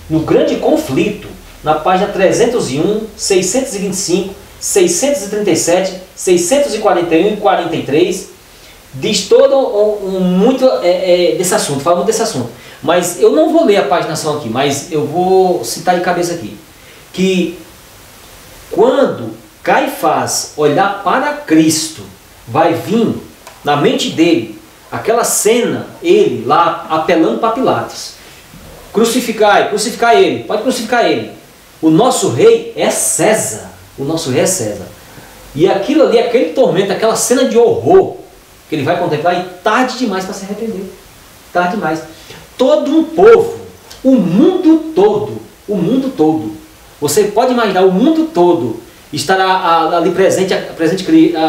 No grande conflito, na página 301, 625, 637, 641 e 43, diz todo muito desse assunto, fala muito desse assunto. Mas eu não vou ler a paginação aqui, mas eu vou citar de cabeça aqui. Que quando Caifás olhar para Cristo, vai vir na mente dele aquela cena, ele lá apelando para Pilatos. Crucificai ele, pode crucificar ele. O nosso rei é César. O nosso rei é César. E aquilo ali, aquele tormento, aquela cena de horror que ele vai contemplar, e tarde demais para se arrepender. Tarde demais. Todo um povo, o mundo todo, você pode imaginar o mundo todo estará ali presente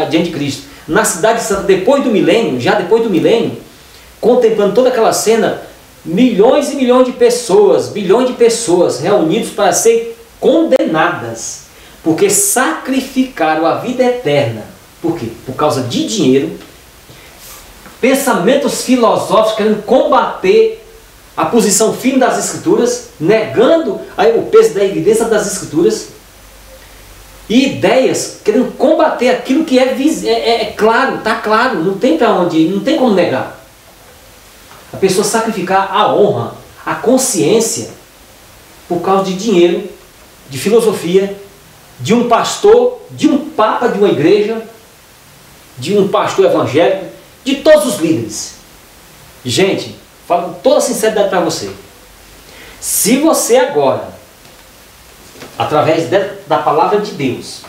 diante de Cristo, na cidade santa, depois do milênio, já depois do milênio, contemplando toda aquela cena, milhões e milhões de pessoas reunidos para serem condenadas, porque sacrificaram a vida eterna. Por quê? Por causa de dinheiro, pensamentos filosóficos querendo combater a posição firme das Escrituras, negando o peso da evidência das Escrituras, e ideias querendo combater aquilo que é claro, está claro, não tem para onde ir, não tem como negar. A pessoa sacrificar a honra, a consciência, por causa de dinheiro, de filosofia, de um pastor, de um papa de uma igreja, de um pastor evangélico, de todos os líderes. Gente, falo com toda sinceridade para você. Se você agora, através da palavra de Deus,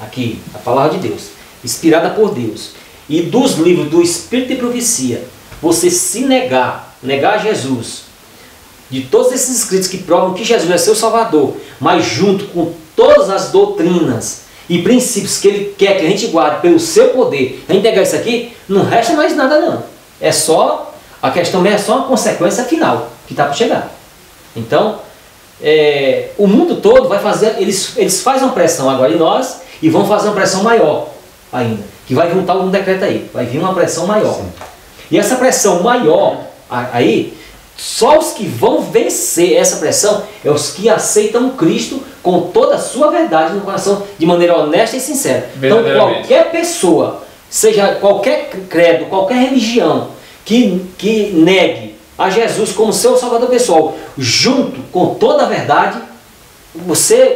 aqui, a palavra de Deus, inspirada por Deus, e dos livros do Espírito de Profecia, você se negar a Jesus, de todos esses escritos que provam que Jesus é seu Salvador, mas junto com todas as doutrinas e princípios que Ele quer que a gente guarde pelo seu poder, a gente negar isso aqui, não resta mais nada não. É só, a questão é só uma consequência final, que está para chegar. Então, o mundo todo vai fazer, eles fazem uma pressão agora em nós, e vão fazer uma pressão maior ainda, que vai vir um tal de um decreto aí, vai vir uma pressão maior. Sim. E essa pressão maior aí, só os que vão vencer essa pressão é os que aceitam Cristo com toda a sua verdade no coração, de maneira honesta e sincera. Então qualquer pessoa, seja qualquer credo, qualquer religião, que negue a Jesus como seu Salvador pessoal, junto com toda a verdade,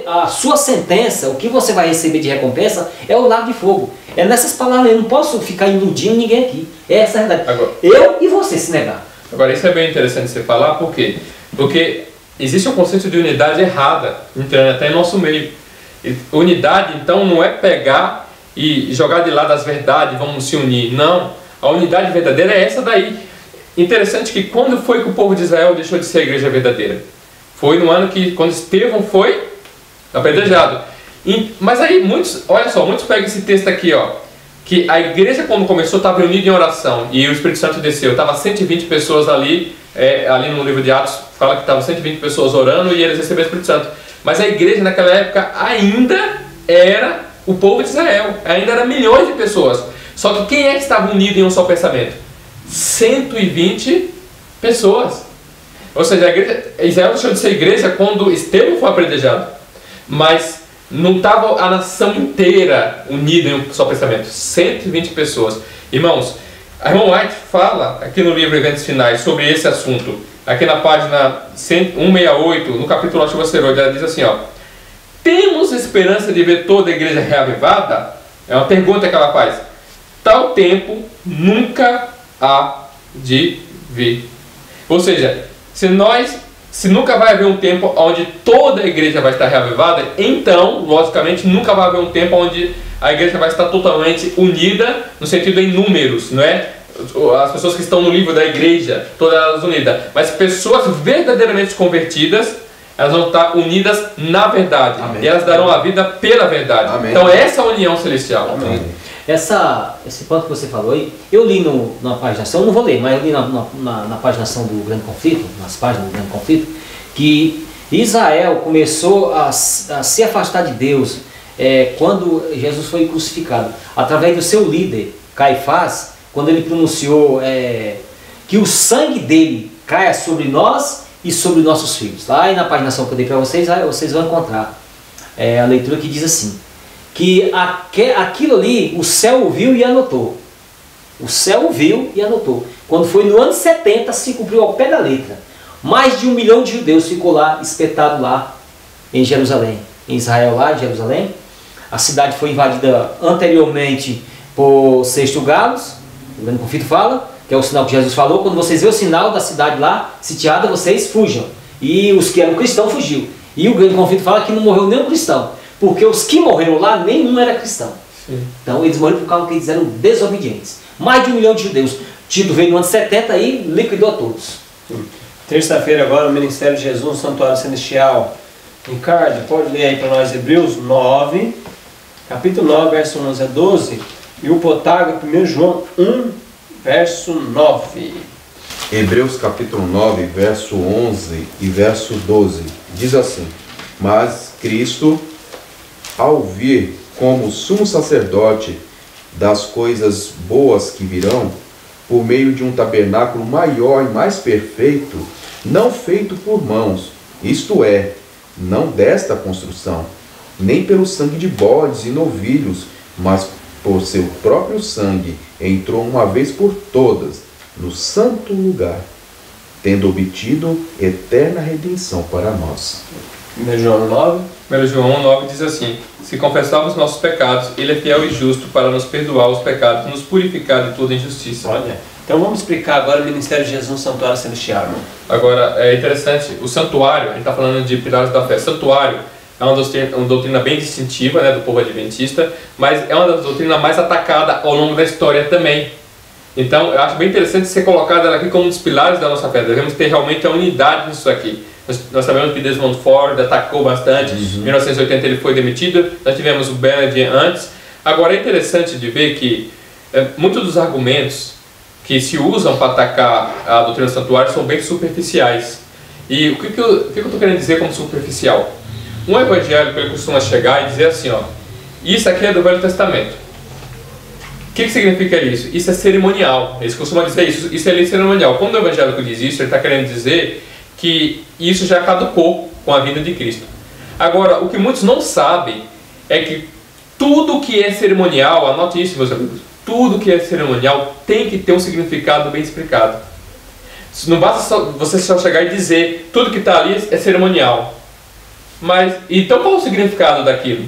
a sua sentença, o que você vai receber de recompensa é o lago de fogo. É nessas palavras, eu não posso ficar iludindo ninguém aqui. É essa a verdade. Agora, eu e você se negar. Agora, isso é bem interessante você falar, por quê? Porque existe um conceito de unidade errada, entrando até em nosso meio. Unidade, então, não é pegar e jogar de lado as verdades, vamos se unir. Não, a unidade verdadeira é essa daí. Interessante que quando foi que o povo de Israel deixou de ser a igreja verdadeira? Foi no ano que, quando Estevão foi apedrejado. Mas aí, olha só, muitos pegam esse texto aqui, ó, que a igreja, quando começou, estava reunida em oração, e o Espírito Santo desceu. Estava 120 pessoas ali no livro de Atos, fala que estavam 120 pessoas orando, e eles receberam o Espírito Santo. Mas a igreja, naquela época, ainda era o povo de Israel, ainda era milhões de pessoas. Só que quem é que estava unido em um só pensamento? 120 pessoas. Ou seja, Israel deixou de ser igreja quando Estevão foi apedrejado, mas não estava a nação inteira unida em um só pensamento. 120 pessoas. Irmãos, a irmã White fala aqui no livro Eventos Finais sobre esse assunto. Aqui na página 168, no capítulo, acho que você ela diz assim, ó: temos esperança de ver toda a igreja reavivada? É uma pergunta que ela faz. Tal tempo nunca há de vir. Ou seja, se nunca vai haver um tempo onde toda a igreja vai estar reavivada, então, logicamente, nunca vai haver um tempo onde a igreja vai estar totalmente unida, no sentido em números, não é? As pessoas que estão no livro da igreja, todas elas unidas, mas pessoas verdadeiramente convertidas, elas vão estar unidas na verdade. Amém. E elas darão a vida pela verdade. Amém. Então, essa é a união celestial. Amém. Esse ponto que você falou aí, eu li na paginação, eu não vou ler, mas eu li na paginação do Grande Conflito, nas páginas do Grande Conflito, que Israel começou a se afastar de Deus quando Jesus foi crucificado, através do seu líder, Caifás, quando ele pronunciou que o sangue dele caia sobre nós e sobre nossos filhos. Lá na paginação que eu dei para vocês, vocês vão encontrar a leitura que diz assim: que aquilo ali, o céu ouviu e anotou. O céu ouviu e anotou. Quando foi no ano 70, se cumpriu ao pé da letra. Mais de 1 milhão de judeus ficou lá, espetado lá em Jerusalém. Em Israel, lá em Jerusalém. A cidade foi invadida anteriormente por 6 galos. O Grande Conflito fala, que é o sinal que Jesus falou: quando vocês verem o sinal da cidade lá, sitiada, vocês fujam. E os que eram cristãos fugiu. E o Grande Conflito fala que não morreu nenhum cristão, porque os que morreram lá, nenhum era cristão. Sim. Então eles morreram por causa que eles eram desobedientes. Mais de 1 milhão de judeus. Tito veio no ano 70 e liquidou todos. Terça-feira agora, o Ministério de Jesus, no Santuário Celestial. Ricardo, pode ler aí para nós Hebreus 9, capítulo 9, verso 11 a 12. E o Potágora, 1 João 1, verso 9. Hebreus capítulo 9, verso 11 e verso 12. Diz assim: Mas Cristo, ao vir como sumo sacerdote das coisas boas que virão, por meio de um tabernáculo maior e mais perfeito, não feito por mãos, isto é, não desta construção, nem pelo sangue de bodes e novilhos, mas por seu próprio sangue, entrou uma vez por todas no santo lugar, tendo obtido eterna redenção para nós. 1 João 9. 1 João 9 diz assim: Se confessarmos nossos pecados, Ele é fiel e justo para nos perdoar os pecados e nos purificar de toda injustiça. Olha, então vamos explicar agora o Ministério de Jesus no Santuário Celestial, irmão. Agora, é interessante, o santuário, a gente está falando de pilares da fé. Santuário é uma doutrina bem distintiva, né, do povo adventista, mas é uma das doutrinas mais atacadas ao longo da história também. Então, eu acho bem interessante ser colocada ela aqui como um dos pilares da nossa fé. Devemos ter realmente a unidade nisso aqui. Nós sabemos que Desmond Ford atacou bastante. Em 1980 ele foi demitido. Nós tivemos o Bennett antes. Agora, é interessante de ver que muitos dos argumentos que se usam para atacar a doutrina do santuário são bem superficiais. E o que eu estou querendo dizer como superficial? Um evangélico ele costuma chegar e dizer assim, ó, isso aqui é do Velho Testamento. O que significa isso? Isso é cerimonial. Eles costumam dizer isso. Isso é lei cerimonial. Quando o evangélico diz isso, ele está querendo dizer que isso já caducou com a vinda de Cristo. Agora, o que muitos não sabem é que tudo que é cerimonial, anote isso, meus amigos, tudo que é cerimonial tem que ter um significado bem explicado. Não basta você só chegar e dizer tudo que está ali é cerimonial. Mas, então qual é o significado daquilo?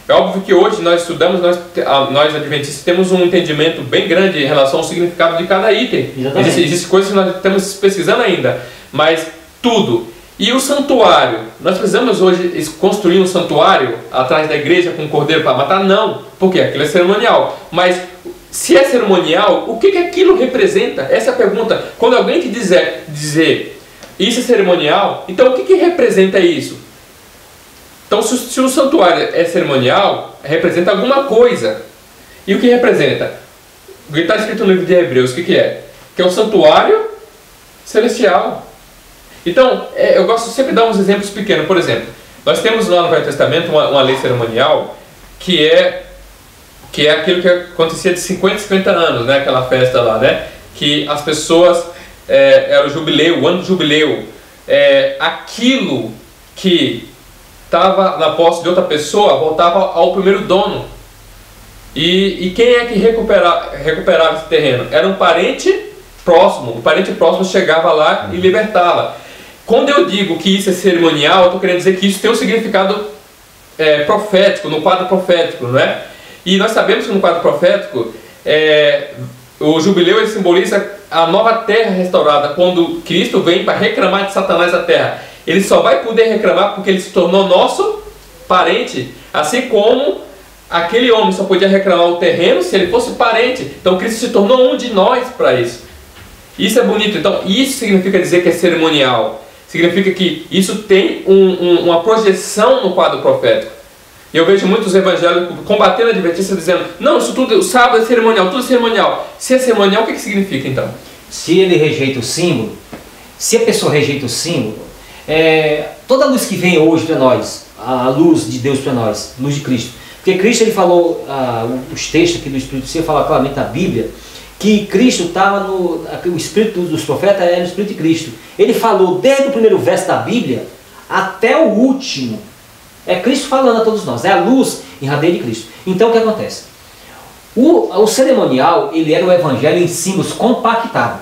É óbvio que hoje nós estudamos, nós adventistas temos um entendimento bem grande em relação ao significado de cada item. Existem coisas que nós estamos pesquisando ainda, mas tudo. E o santuário, nós precisamos hoje construir um santuário atrás da igreja com um cordeiro para matar? Não, porque aquilo é cerimonial. Mas se é cerimonial, o que aquilo representa? Essa é a pergunta. Quando alguém te dizer isso é cerimonial, então o que representa isso? Então, se o santuário é cerimonial, representa alguma coisa. E o que representa? O que está escrito no livro de Hebreus, o que é? Que é o santuário celestial. Então, eu gosto sempre de dar uns exemplos pequenos. Por exemplo, nós temos lá no Velho Testamento uma lei cerimonial que é aquilo que acontecia de 50 anos, né? Aquela festa lá, né? Que as pessoas, era o jubileu, o ano do jubileu. Aquilo que estava na posse de outra pessoa voltava ao primeiro dono. E quem é que recuperava esse terreno? Era um parente próximo. O parente próximo chegava lá e libertava. Quando eu digo que isso é cerimonial, eu estou querendo dizer que isso tem um significado profético, no quadro profético, não é? E nós sabemos que no quadro profético, o jubileu ele simboliza a nova terra restaurada, quando Cristo vem para reclamar de Satanás da terra. Ele só vai poder reclamar porque ele se tornou nosso parente, assim como aquele homem só podia reclamar o terreno se ele fosse parente. Então Cristo se tornou um de nós para isso. Isso é bonito. Então isso significa dizer que é cerimonial. Significa que isso tem uma projeção no quadro profético. E eu vejo muitos evangélicos combatendo a adventista dizendo, não, isso tudo, o sábado é cerimonial, tudo é cerimonial. Se é cerimonial, o que significa então? Se ele rejeita o símbolo, se a pessoa rejeita o símbolo, toda a luz que vem hoje para nós, a luz de Deus para nós, luz de Cristo. Porque Cristo, ele falou, os textos aqui do Espírito Santo, fala claramente na Bíblia, que Cristo estava o Espírito dos profetas era o Espírito de Cristo. Ele falou desde o primeiro verso da Bíblia até o último. É Cristo falando a todos nós, é a luz irradiante de Cristo. Então o que acontece? O cerimonial, ele era o evangelho em símbolos compactados.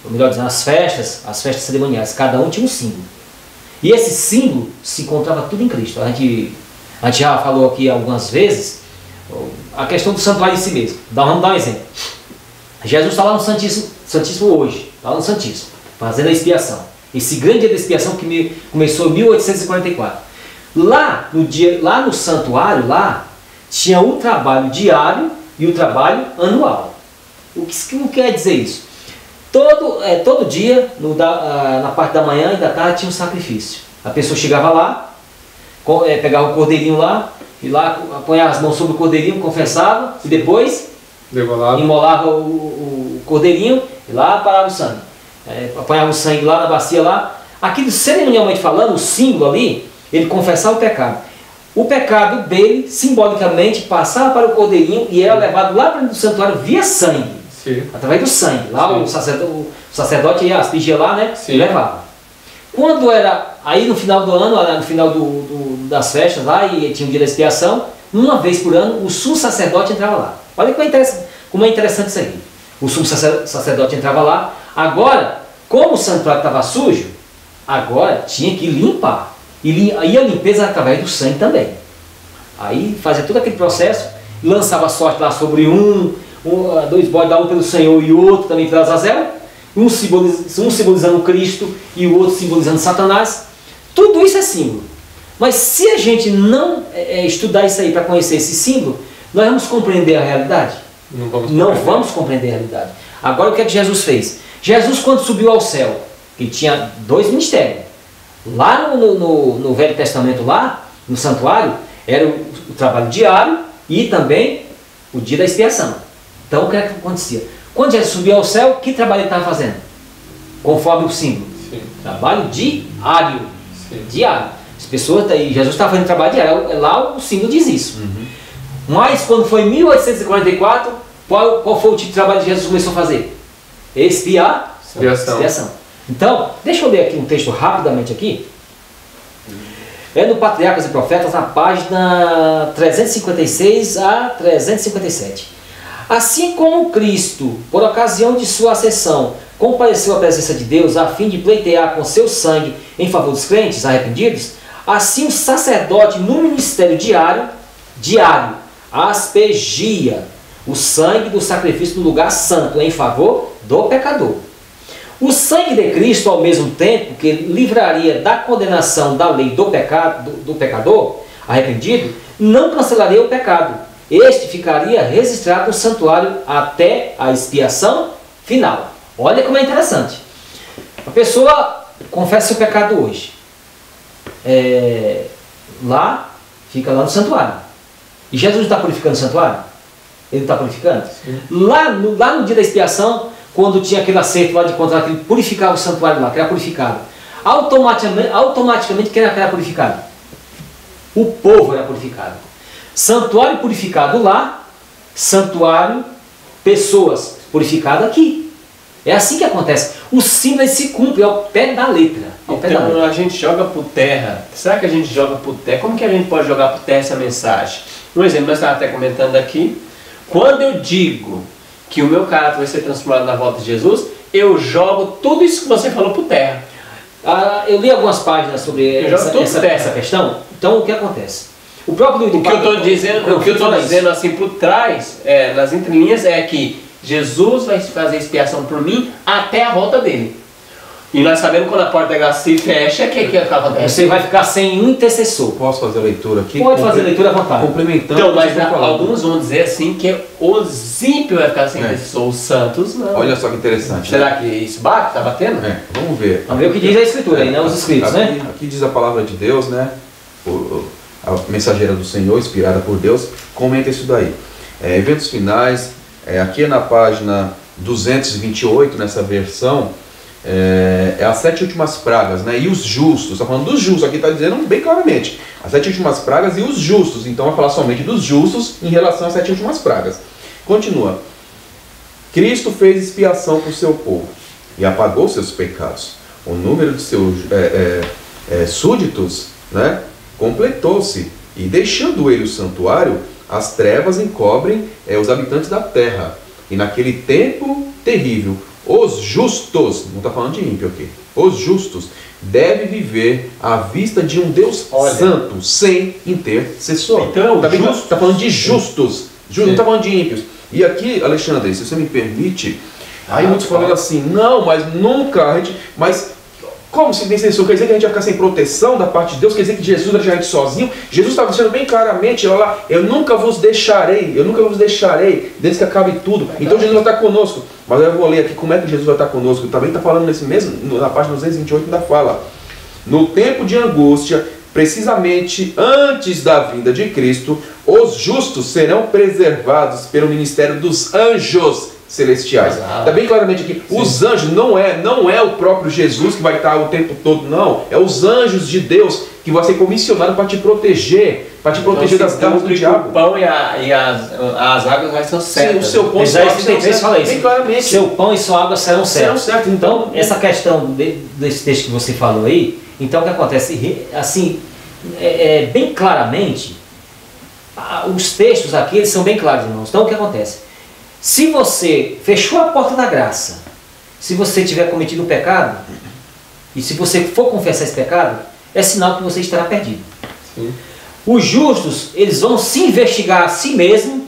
Ou melhor dizendo, as festas cerimoniais, cada um tinha um símbolo. E esse símbolo se encontrava tudo em Cristo. A gente já falou aqui algumas vezes a questão do santuário em si mesmo. Vamos dar um exemplo. Jesus está lá no Santíssimo hoje, está lá no Santíssimo, fazendo a expiação. Esse grande dia da expiação que começou em 1844. Lá no santuário, tinha o trabalho diário e o trabalho anual. O que quer dizer isso? Todo dia, na parte da manhã e da tarde, tinha um sacrifício. A pessoa chegava lá, pegava o cordeirinho lá, e lá apanhava as mãos sobre o cordeirinho, confessava, e depois imolava o cordeirinho, e lá parava o sangue. Apanhava o sangue lá na bacia lá. Aquilo, cerimonialmente falando, o símbolo ali, ele confessava o pecado. O pecado dele, simbolicamente, passava para o cordeirinho e era levado lá para o santuário via sangue. Sim. Através do sangue. Lá o sacerdote ia aspergir lá, né? Sim. E levava. Quando era aí no final do ano, no final das festas lá, e tinha o dia da expiação, uma vez por ano, o sumo sacerdote entrava lá. Olha como é interessante isso aqui. O sumo sacerdote entrava lá. Agora, como o santuário estava sujo, agora tinha que limpar. E a limpeza era através do sangue também. Aí fazia todo aquele processo, lançava a sorte lá sobre dois bodes, um pelo Senhor e o outro também pela Azazel, um simbolizando Cristo e o outro simbolizando Satanás. Tudo isso é símbolo. Mas se a gente não estudar isso aí para conhecer esse símbolo, nós vamos compreender a realidade? Não vamos compreender a realidade. Agora o que é que Jesus fez? Jesus, quando subiu ao céu, ele tinha 2 ministérios. Lá no Velho Testamento, lá no santuário, era o trabalho diário e também o dia da expiação. Então o que é que acontecia? Quando Jesus subiu ao céu, que trabalho ele estava fazendo? Conforme o símbolo. Sim. Trabalho diário. Sim. Diário. As pessoas, Jesus estava fazendo trabalho diário. Lá o símbolo diz isso. Uhum. Mas quando foi em 1844, qual foi o tipo de trabalho que Jesus começou a fazer? Expiação. Então, deixa eu ler aqui um texto rapidamente aqui. É no Patriarcas e Profetas, na página 356 a 357. Assim como Cristo, por ocasião de sua ascensão, compareceu à presença de Deus a fim de pleitear com seu sangue em favor dos crentes arrependidos, assim o sacerdote no ministério diário, aspergia o sangue do sacrifício no lugar santo em favor do pecador. O sangue de Cristo, ao mesmo tempo que livraria da condenação da lei do pecador arrependido, não cancelaria o pecado. Este ficaria registrado no santuário até a expiação final. Olha como é interessante. A pessoa confessa o pecado hoje. Fica lá no santuário. E Jesus está purificando o santuário? Ele está purificando? Lá no dia da expiação, quando tinha aquele acerto lá de contrato, ele purificava o santuário lá, que era purificado. Automaticamente quem era purificado? O povo era purificado. Santuário purificado lá, santuário, pessoas purificadas aqui. É assim que acontece. O símbolo se cumpre ao pé da letra. Então a gente joga por terra. Será que a gente joga por terra? Como que a gente pode jogar por terra essa mensagem? Um exemplo, nós estávamos até comentando aqui. Quando eu digo que o meu caráter vai ser transformado na volta de Jesus, eu jogo tudo isso que você falou por terra. Eu li algumas páginas sobre essa questão. Então o que acontece? O que eu estou dizendo assim por trás, nas entrelinhas, é que Jesus vai fazer expiação por mim até a volta dele. E nós sabemos quando a porta da graça se fecha, o que acontece? Você vai ficar sem um intercessor. Posso fazer a leitura aqui? Pode fazer a leitura à vontade. Complementando. Então, mas alguns vão dizer assim que os ímpios vai ficar sem intercessor, os santos não. Olha só que interessante. Será que isso bate? Está batendo? Vamos ver. Vamos ver o que diz a Escritura aí, né? Os escritos, né? Aqui diz a palavra de Deus, né? A mensageira do Senhor, inspirada por Deus, comenta isso daí. Eventos finais, aqui na página 228, nessa versão, as 7 últimas pragas, né? E os justos, está falando dos justos, aqui está dizendo bem claramente, as 7 últimas pragas e os justos, então vai falar somente dos justos em relação às 7 últimas pragas. Continua. Cristo fez expiação por seu povo e apagou seus pecados. O número de seus súditos, né, completou-se, e deixando ele o santuário, as trevas encobrem os habitantes da terra. E naquele tempo terrível, os justos, não está falando de ímpio aqui, os justos devem viver à vista de um Deus santo, sem intercessor. Então, está falando de justos, não está falando de ímpios. E aqui, Alexandre, se você me permite, aí muitos falam assim, não, mas nunca, mas Como se intercessor? Quer dizer que a gente vai ficar sem proteção da parte de Deus? Quer dizer que Jesus vai deixar a gente sozinho? Jesus estava dizendo bem claramente, olha lá, eu nunca vos deixarei, desde que acabe tudo. Então Jesus vai estar conosco. Mas eu vou ler aqui como é que Jesus vai estar conosco. Também está falando nesse mesmo, na página 228 ainda fala. No tempo de angústia, precisamente antes da vinda de Cristo, os justos serão preservados pelo ministério dos anjos celestiais. Está bem claramente aqui, sim. Os anjos não é o próprio Jesus que vai estar o tempo todo, não. É os anjos de Deus que vão ser comissionados para te proteger, das garras do diabo. O pão e as águas vai ser certas. Sim, o seu pão e sua água serão certas. Bem claramente. Seu pão e sua água serão certos. Então, essa questão desse texto que você falou aí, então o que acontece? Assim, bem claramente, os textos aqui eles são bem claros, irmãos. Então o que acontece? Se você fechou a porta da graça, se você tiver cometido um pecado, e se você for confessar esse pecado, é sinal que você estará perdido. Sim. Os justos, eles vão se investigar a si mesmos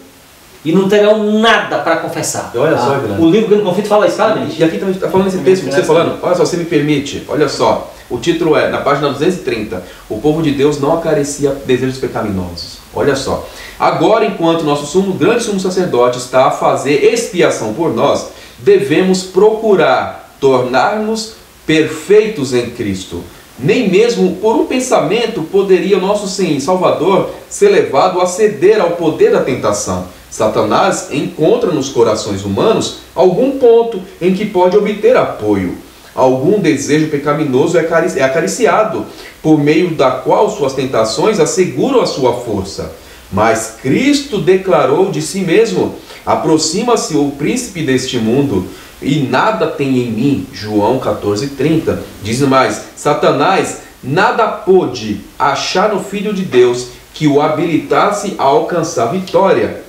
e não terão nada para confessar. Olha só, o livro Grande Conflito fala isso, claramente. E aqui também está falando esse texto que você falando, olha só, você me permite, olha só, o título é, na página 230, o povo de Deus não acaricia desejos pecaminosos. Olha só, agora enquanto nosso grande sumo sacerdote está a fazer expiação por nós, devemos procurar tornar-nos perfeitos em Cristo. Nem mesmo por um pensamento poderia o nosso Senhor e Salvador ser levado a ceder ao poder da tentação. Satanás encontra nos corações humanos algum ponto em que pode obter apoio. Algum desejo pecaminoso é acariciado, por meio da qual suas tentações asseguram a sua força. Mas Cristo declarou de si mesmo: aproxima-se o príncipe deste mundo, e nada tem em mim. João 14,30. Diz mais: Satanás nada pôde achar no Filho de Deus que o habilitasse a alcançar vitória.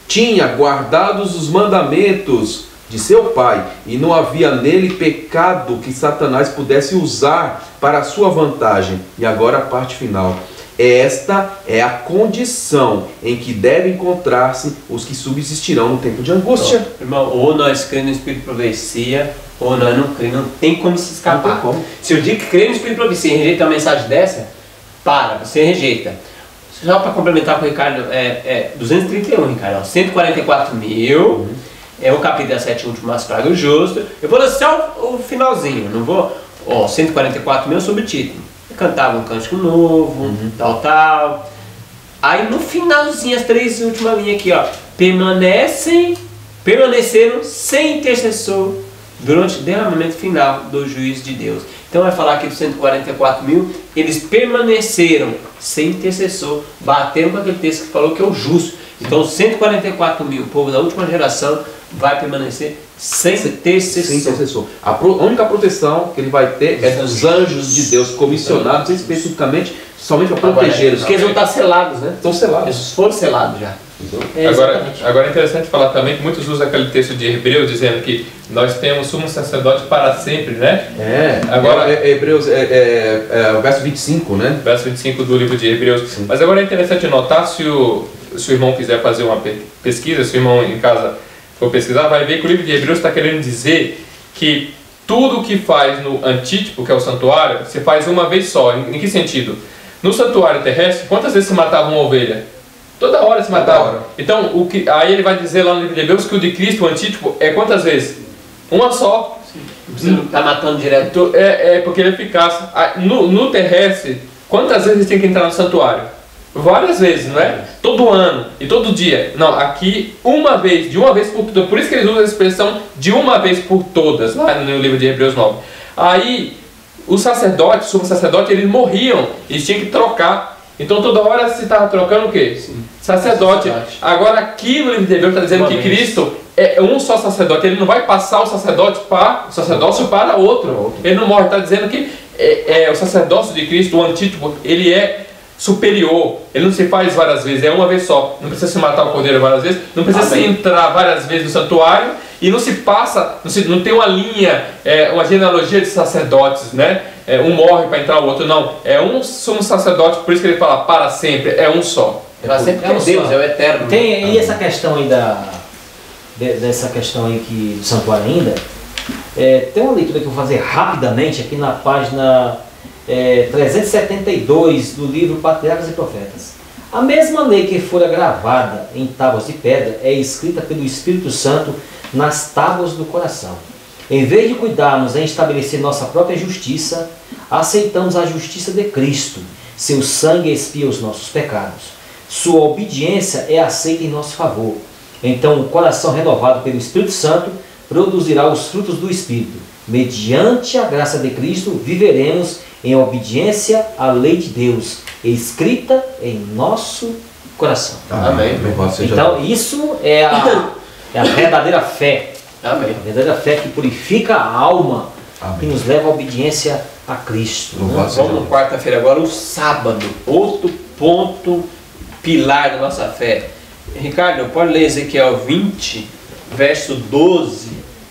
Tinha guardados os mandamentos de seu pai, e não havia nele pecado que Satanás pudesse usar para a sua vantagem. E agora a parte final. Esta é a condição em que devem encontrar-se os que subsistirão no tempo de angústia. Irmão, ou nós cremos no Espírito de profecia, ou nós não cremos, não tem como se escapar. Não tem como. Se eu digo que crê no Espírito de profecia e rejeita uma mensagem dessa, você rejeita. Só para complementar com o Ricardo, 231, Ricardo, 144 mil, é o capítulo 17 últimas pragas do justo. Eu vou ler só o finalzinho, não vou. 144 mil subtítulo. Cantava um cântico novo, tal. Aí no finalzinho, as 3 últimas linhas aqui, ó. Permaneceram sem intercessor durante o derramamento final do juízo de Deus. Então vai falar aqui dos 144 mil, eles permaneceram sem intercessor, bateram com aquele texto que falou que é o justo. Então 144 mil, o povo da última geração, vai permanecer sem intercessor. A única proteção que ele vai ter é dos anjos de Deus, comissionados especificamente, somente para proteger. Porque eles vão estar selados, né? Estão selados. Eles foram selados já. Agora é interessante falar também que muitos usam aquele texto de Hebreus dizendo que nós temos sumo sacerdote para sempre, né? Agora Hebreus, verso 25, né? Verso 25 do livro de Hebreus. Sim. Mas agora é interessante notar, se o irmão quiser fazer uma pesquisa, se o irmão em casa for pesquisar, vai ver que o livro de Hebreus está querendo dizer que tudo que faz no antítipo, que é o santuário, você faz uma vez só. Em que sentido? No santuário terrestre, quantas vezes se matava uma ovelha? Toda hora se matava. Então, aí ele vai dizer lá no livro de Hebreus que o de Cristo, o antítipo, é quantas vezes? Uma só. Você não está matando direto. Porque ele é eficaz. No terrestre, quantas vezes tem que entrar no santuário? Várias vezes, não é? Todo ano e todo dia. Não, aqui uma vez, de uma vez por todas. Por isso que eles usam a expressão de uma vez por todas, lá no livro de Hebreus 9. Aí, os sacerdotes, sumo sacerdote, eles morriam, eles tinham que trocar. Então toda hora se estava trocando o quê? Sim. Sacerdote. Agora aqui no livro de Hebreus está dizendo que Cristo é um só sacerdote. Ele não vai passar o sacerdócio para outro. Ele não morre. Está dizendo que o sacerdócio de Cristo, o antítipo, ele é superior. Ele não se faz várias vezes, é uma vez só. Não precisa se matar o cordeiro várias vezes, não precisa se entrar várias vezes no santuário, e não se passa, não tem uma linha, uma genealogia de sacerdotes, né? Um morre para entrar o outro, não. É um sumo sacerdote, por isso que ele fala para sempre, é um só. Para sempre é o Deus, é o eterno. Tem aí essa questão aí dessa questão aí do santuário ainda, Tem uma leitura que eu vou fazer rapidamente aqui na página 372 do livro Patriarcas e Profetas. A mesma lei que fora gravada em tábuas de pedra é escrita pelo Espírito Santo nas tábuas do coração. Em vez de cuidarmos em estabelecer nossa própria justiça, aceitamos a justiça de Cristo. Seu sangue expia os nossos pecados. Sua obediência é aceita em nosso favor. Então o coração renovado pelo Espírito Santo produzirá os frutos do Espírito. Mediante a graça de Cristo, viveremos em obediência à lei de Deus, escrita em nosso coração. Amém. Então isso é a verdadeira fé. Amém. A verdadeira fé que purifica a alma, Amém. que nos leva à obediência a Cristo. Vamos quarta-feira agora, o sábado. Outro ponto pilar da nossa fé. Ricardo, pode ler Ezequiel 20, verso 12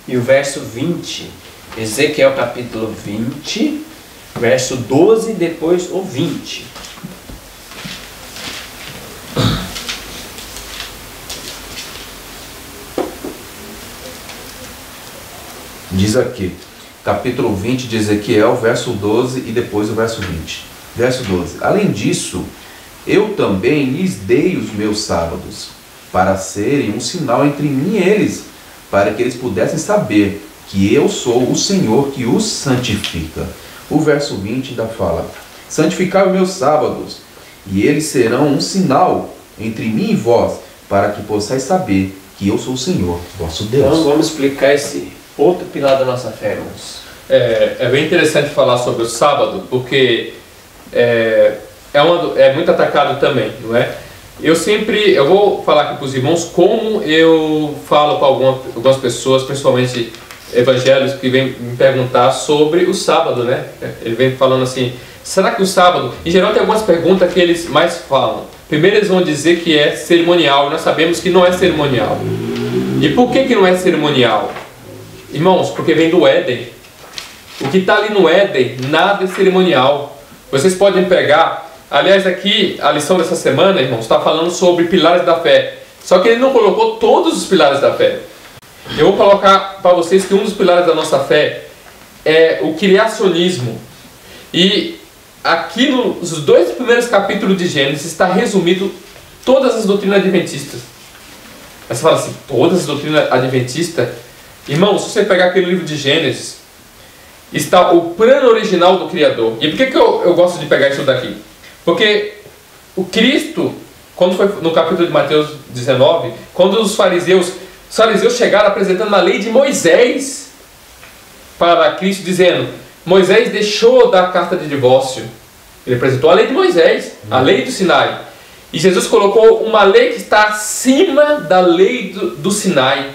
e o verso 20. Ezequiel capítulo 20, verso 12 e depois o 20. Diz aqui, capítulo 20 de Ezequiel, verso 12 e depois o verso 20. Verso 12. Além disso, eu também lhes dei os meus sábados, para serem um sinal entre mim e eles, para que eles pudessem saber que eu sou o Senhor que os santifica. O verso 20 ainda fala, santificai os meus sábados, e eles serão um sinal entre mim e vós, para que possais saber que eu sou o Senhor, vosso Deus. Então vamos explicar esse outro pilar da nossa fé, irmãos. É bem interessante falar sobre o sábado, porque é muito atacado também, não é? Eu vou falar aqui para os irmãos como eu falo para algumas pessoas, principalmente evangélicos, que vêm me perguntar sobre o sábado, né? Ele vem falando assim, será que o sábado... Em geral tem algumas perguntas que eles mais falam. Primeiro eles vão dizer que é cerimonial, e nós sabemos que não é cerimonial. E por que não é cerimonial? Irmãos, porque vem do Éden. O que está ali no Éden, nada é cerimonial. Vocês podem pegar... Aliás, aqui, a lição dessa semana, irmãos, está falando sobre pilares da fé. Só que ele não colocou todos os pilares da fé. Eu vou colocar para vocês que um dos pilares da nossa fé é o criacionismo. E aqui nos 2 primeiros capítulos de Gênesis está resumido todas as doutrinas adventistas. Aí você fala assim, todas as doutrinas adventistas? Irmão, se você pegar aquele livro de Gênesis, está o plano original do Criador. E por que eu gosto de pegar isso daqui? Porque o Cristo, quando foi no capítulo de Mateus 19, quando os fariseus chegaram apresentando a lei de Moisés para Cristo, dizendo, Moisés deixou da carta de divórcio. Ele apresentou a lei de Moisés, a lei do Sinai. E Jesus colocou uma lei que está acima da lei do Sinai,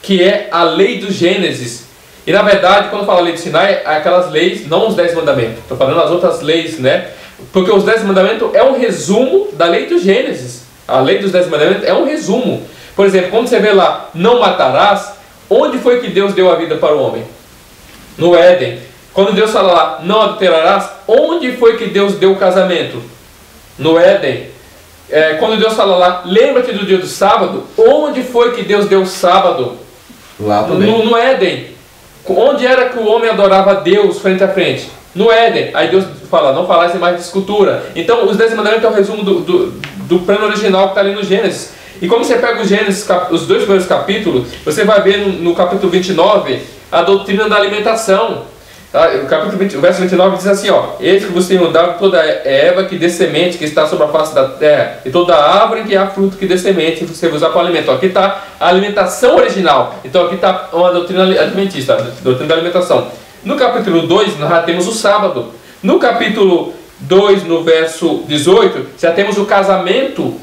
que é a lei do Gênesis. E na verdade, quando fala lei do Sinai, é aquelas leis, não os 10 mandamentos. Estou falando as outras leis, né? Porque os 10 mandamentos é um resumo da lei do Gênesis. A lei dos 10 mandamentos é um resumo. Por exemplo, quando você vê lá, não matarás, onde foi que Deus deu a vida para o homem? No Éden. Quando Deus fala lá, não adulterarás, onde foi que Deus deu o casamento? No Éden. Quando Deus fala lá, lembra-te do dia do sábado, onde foi que Deus deu o sábado? Lá também. No Éden. Onde era que o homem adorava a Deus frente a frente? No Éden. Aí Deus fala, não falasse mais de escultura. Então os 10 mandamentos é o resumo do plano original que está ali no Gênesis. E como você pega o Gênesis, os 2 primeiros capítulos, você vai ver no capítulo 29 a doutrina da alimentação. O capítulo 20, o verso 29 diz assim, ó, eis que vos tenho dado toda erva que dê semente, que está sobre a face da terra, e toda árvore em que há fruto que dê semente, e você usar para o alimento. Aqui está a alimentação original. Então aqui está uma doutrina adventista, a doutrina da alimentação. No capítulo 2, nós já temos o sábado. No capítulo 2, no verso 18, já temos o casamento.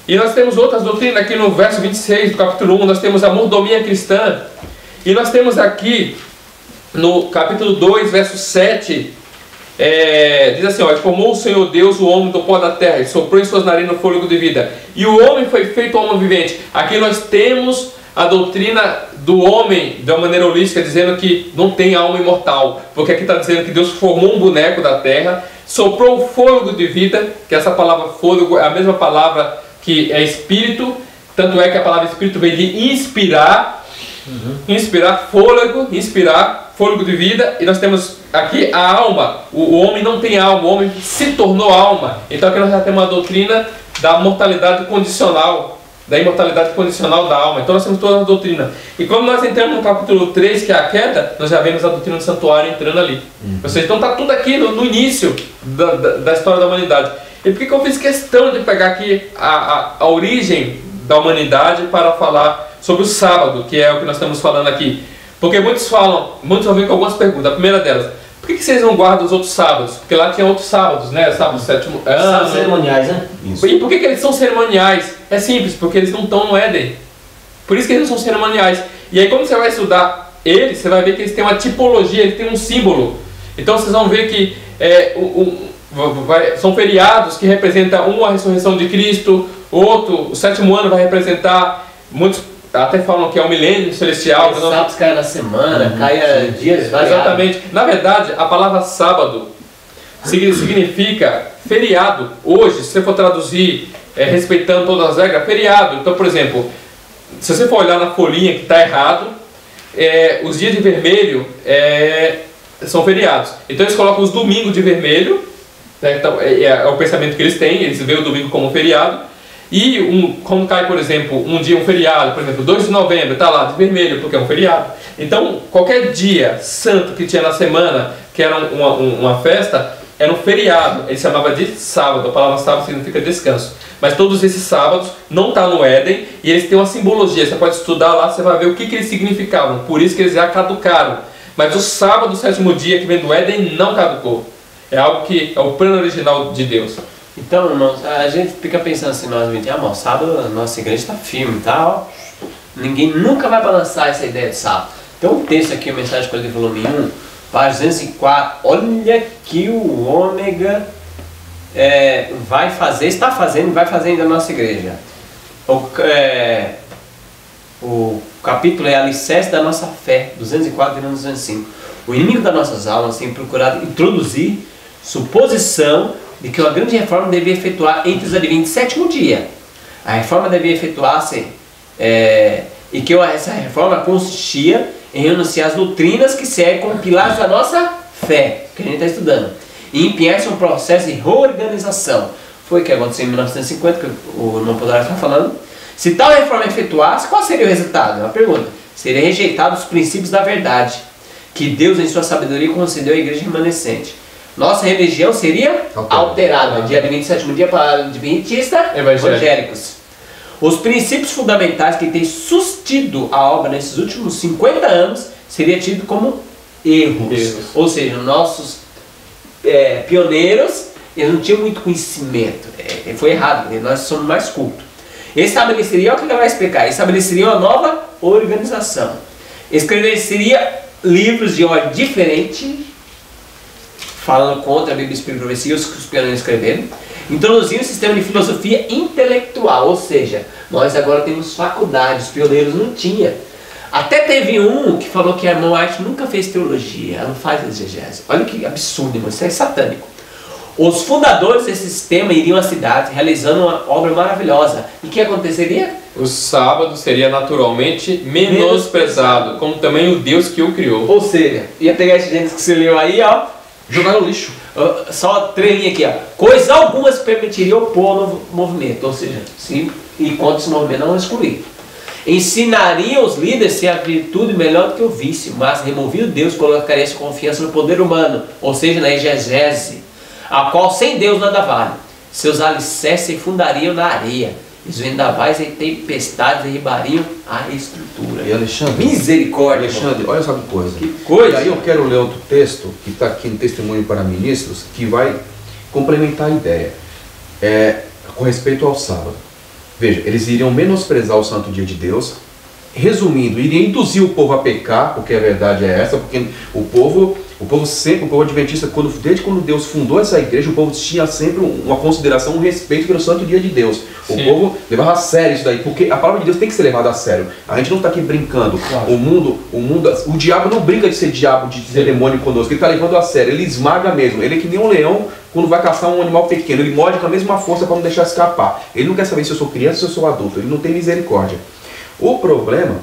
E nós temos outras doutrinas aqui no verso 26 do capítulo 1, nós temos a mordomia cristã. E nós temos aqui, no capítulo 2, verso 7, diz assim, ó, formou o Senhor Deus o homem do pó da terra, e soprou em suas narinas o fôlego de vida. E o homem foi feito homem vivente. Aqui nós temos a doutrina do homem, de uma maneira holística, dizendo que não tem alma imortal. Porque aqui está dizendo que Deus formou um boneco da terra, soprou o fôlego de vida, que essa palavra fôlego é a mesma palavra que é espírito, tanto é que a palavra espírito vem de inspirar, Inspirar fôlego de vida, e nós temos aqui a alma. O homem não tem alma, o homem se tornou alma. Então aqui nós já temos a doutrina da mortalidade condicional, da imortalidade condicional da alma. Então nós temos toda a doutrina. E quando nós entramos no capítulo 3, que é a queda, nós já vemos a doutrina do santuário entrando ali. Ou seja, então está tudo aqui no início da história da humanidade. E por que eu fiz questão de pegar aqui a origem da humanidade para falar sobre o sábado, que é o que nós estamos falando aqui? Porque muitos vão vir com algumas perguntas. A primeira delas: por que vocês não guardam os outros sábados? Porque lá tinha outros sábados, né? Sábado, sétimo ano. Sábados cerimoniais, né? Isso. E por que eles são cerimoniais? É simples, porque eles não estão no Éden. Por isso que eles não são cerimoniais. E aí quando você vai estudar eles, você vai ver que eles têm uma tipologia, eles têm um símbolo. Então vocês vão ver que são feriados que representam a ressurreição de Cristo, outro, o sétimo ano vai representar, muitos até falam que é o milênio celestial. Os sábados caem na semana, caem dias variados. Exatamente. Na verdade, a palavra sábado significa feriado. Hoje, se você for traduzir respeitando todas as regras, feriado. Então, por exemplo, se você for olhar na folhinha que está errado, os dias de vermelho são feriados. Então eles colocam os domingos de vermelho, né? Então, é o pensamento que eles têm, eles veem o domingo como feriado. E quando cai, por exemplo, um dia um feriado, por exemplo, 2 de novembro, está lá de vermelho porque é um feriado. Então, qualquer dia santo que tinha na semana, que era uma festa, era um feriado. Ele se chamava de sábado. A palavra sábado significa descanso. Mas todos esses sábados não estão no Éden e eles têm uma simbologia. Você pode estudar lá, você vai ver o que eles significavam. Por isso que eles já caducaram. Mas o sábado, o sétimo dia que vem do Éden, não caducou. É algo que é o plano original de Deus. Então, irmãos, a gente fica pensando assim, nós sábado a nossa igreja está firme e tal. Ninguém nunca vai balançar essa ideia de sábado. Tem um texto aqui, a mensagem de Coríntios, volume 1, página 204. Olha que o ômega vai fazer, está fazendo e vai fazer ainda na nossa igreja. O capítulo é Alicerce da Nossa Fé, 204 e 205. O inimigo das nossas almas tem procurado introduzir suposição de que uma grande reforma devia efetuar entre os advintes do sétimo dia. A reforma devia efetuar-se e que essa reforma consistia em renunciar às doutrinas que servem como pilares da nossa fé, que a gente está estudando, e empenhar-se um processo de reorganização. Foi o que aconteceu em 1950, que o irmão Podarás está falando. Se tal reforma efetuasse, qual seria o resultado? É uma pergunta. Seria rejeitado os princípios da verdade, que Deus em sua sabedoria concedeu à igreja remanescente. Nossa religião seria alterada de adventista sétimo dia para adventista evangélicos. Os princípios fundamentais que têm sustido a obra nesses últimos 50 anos seriam tidos como erros. Ou seja, nossos pioneiros, eles não tinham muito conhecimento. Foi errado, nós somos mais cultos. Estabeleceria, olha o que ele vai explicar, estabeleceria uma nova organização. Escreveceria livros de ordem diferente, falando contra a Bíblia, Espírito e Profecia, os que os pioneiros escreveram. Introduziu um sistema de filosofia intelectual, ou seja, nós agora temos faculdades, os pioneiros não tinham. Até teve um que falou que a irmã White nunca fez teologia, ela não faz exegese. Olha que absurdo, irmão, isso é satânico. Os fundadores desse sistema iriam à cidade realizando uma obra maravilhosa. E o que aconteceria? O sábado seria naturalmente menosprezado, como também o Deus que o criou. Ou seja, ia pegar esse gente que você leu aí, ó, jogar no lixo. Só 3 linhas aqui, ó. Coisa alguma se permitiria opor ao novo movimento. Ou seja, sim, enquanto esse movimento não excluir. Ensinariam os líderes se a virtude melhor do que o vício, mas removido Deus colocaria sua confiança no poder humano, ou seja, na exegese, a qual sem Deus nada vale. Seus alicerces fundariam na areia, os vendavais e tempestades derribariam a estrutura. E Alexandre, misericórdia. Alexandre, olha só que coisa. Que coisa. E aí eu quero ler outro texto, que está aqui no Testemunho para Ministros, que vai complementar a ideia, com respeito ao sábado. Veja, eles iriam menosprezar o santo dia de Deus, resumindo, iriam induzir o povo a pecar, porque a verdade é essa, porque o povo adventista, desde quando Deus fundou essa igreja, o povo tinha sempre uma consideração, um respeito pelo santo dia de Deus. Sim. O povo levava a sério isso daí, porque a palavra de Deus tem que ser levada a sério. A gente não está aqui brincando. Claro. O diabo não brinca de ser diabo, de ser demônio conosco. Ele está levando a sério, ele esmaga mesmo. Ele é que nem um leão quando vai caçar um animal pequeno. Ele morde com a mesma força para não deixar escapar. Ele não quer saber se eu sou criança ou se eu sou adulto. Ele não tem misericórdia. O problema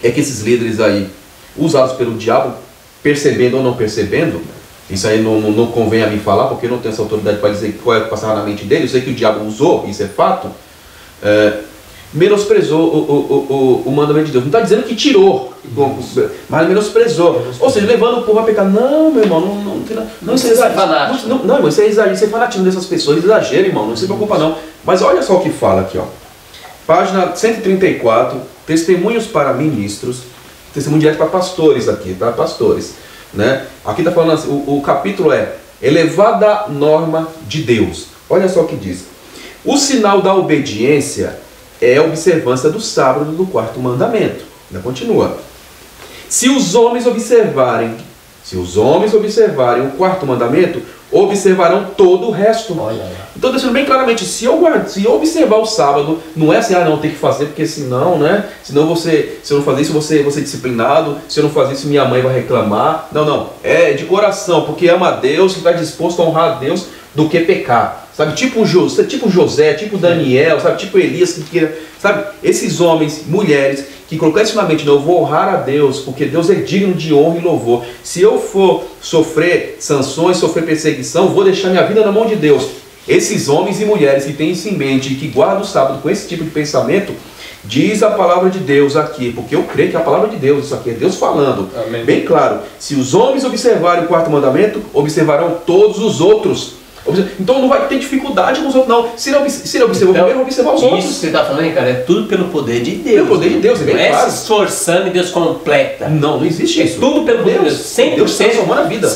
é que esses líderes aí, usados pelo diabo, percebendo ou não percebendo, isso aí não convém a mim falar, porque eu não tenho essa autoridade para dizer qual é o que passava na mente dele. Eu sei que o diabo usou, isso é fato, menosprezou o mandamento de Deus. Não está dizendo que tirou, mas menosprezou. Ou seja, levando o povo a pecar. Não, meu irmão, não isso é exagero. Não, irmão, isso é exagero, isso é fanatismo dessas pessoas. Exagero, irmão, não se preocupa não. Mas olha só o que fala aqui, ó. Página 134, testemunhos para ministros, testemunho direto para pastores aqui, para pastores. Né? Aqui está falando assim, o capítulo é elevada norma de Deus. Olha só o que diz. O sinal da obediência é a observância do sábado do quarto mandamento. Ainda continua. Se os homens observarem o quarto mandamento, observarão todo o resto. Então, deixando bem claramente, se eu observar o sábado, não é assim, não, tem que fazer, porque senão, né? Senão se eu não fazer isso, vou ser disciplinado. Se eu não fazer isso, minha mãe vai reclamar. Não. É de coração, porque ama a Deus, que está disposto a honrar a Deus do que pecar. Sabe, tipo José, tipo Daniel, sabe, tipo Elias, sabe, esses homens, mulheres, que colocaram isso na mente, não, eu vou honrar a Deus, porque Deus é digno de honra e louvor. Se eu for sofrer sanções, sofrer perseguição, vou deixar minha vida na mão de Deus. Esses homens e mulheres que têm isso em mente e que guardam o sábado com esse tipo de pensamento, diz a palavra de Deus aqui, porque eu creio que é a palavra de Deus, isso aqui é Deus falando. Amém. Bem claro, se os homens observarem o quarto mandamento, observarão todos os outros. Então não vai ter dificuldade com os outros, não. Se ele observar o primeiro, vai observar os outros. Isso que você está falando, cara, é tudo pelo poder de Deus. Pelo poder de Deus, é bem claro. Não é se esforçando e Deus completa. Não existe isso. Tudo pelo poder de Deus. 100%. Deus transformando a vida.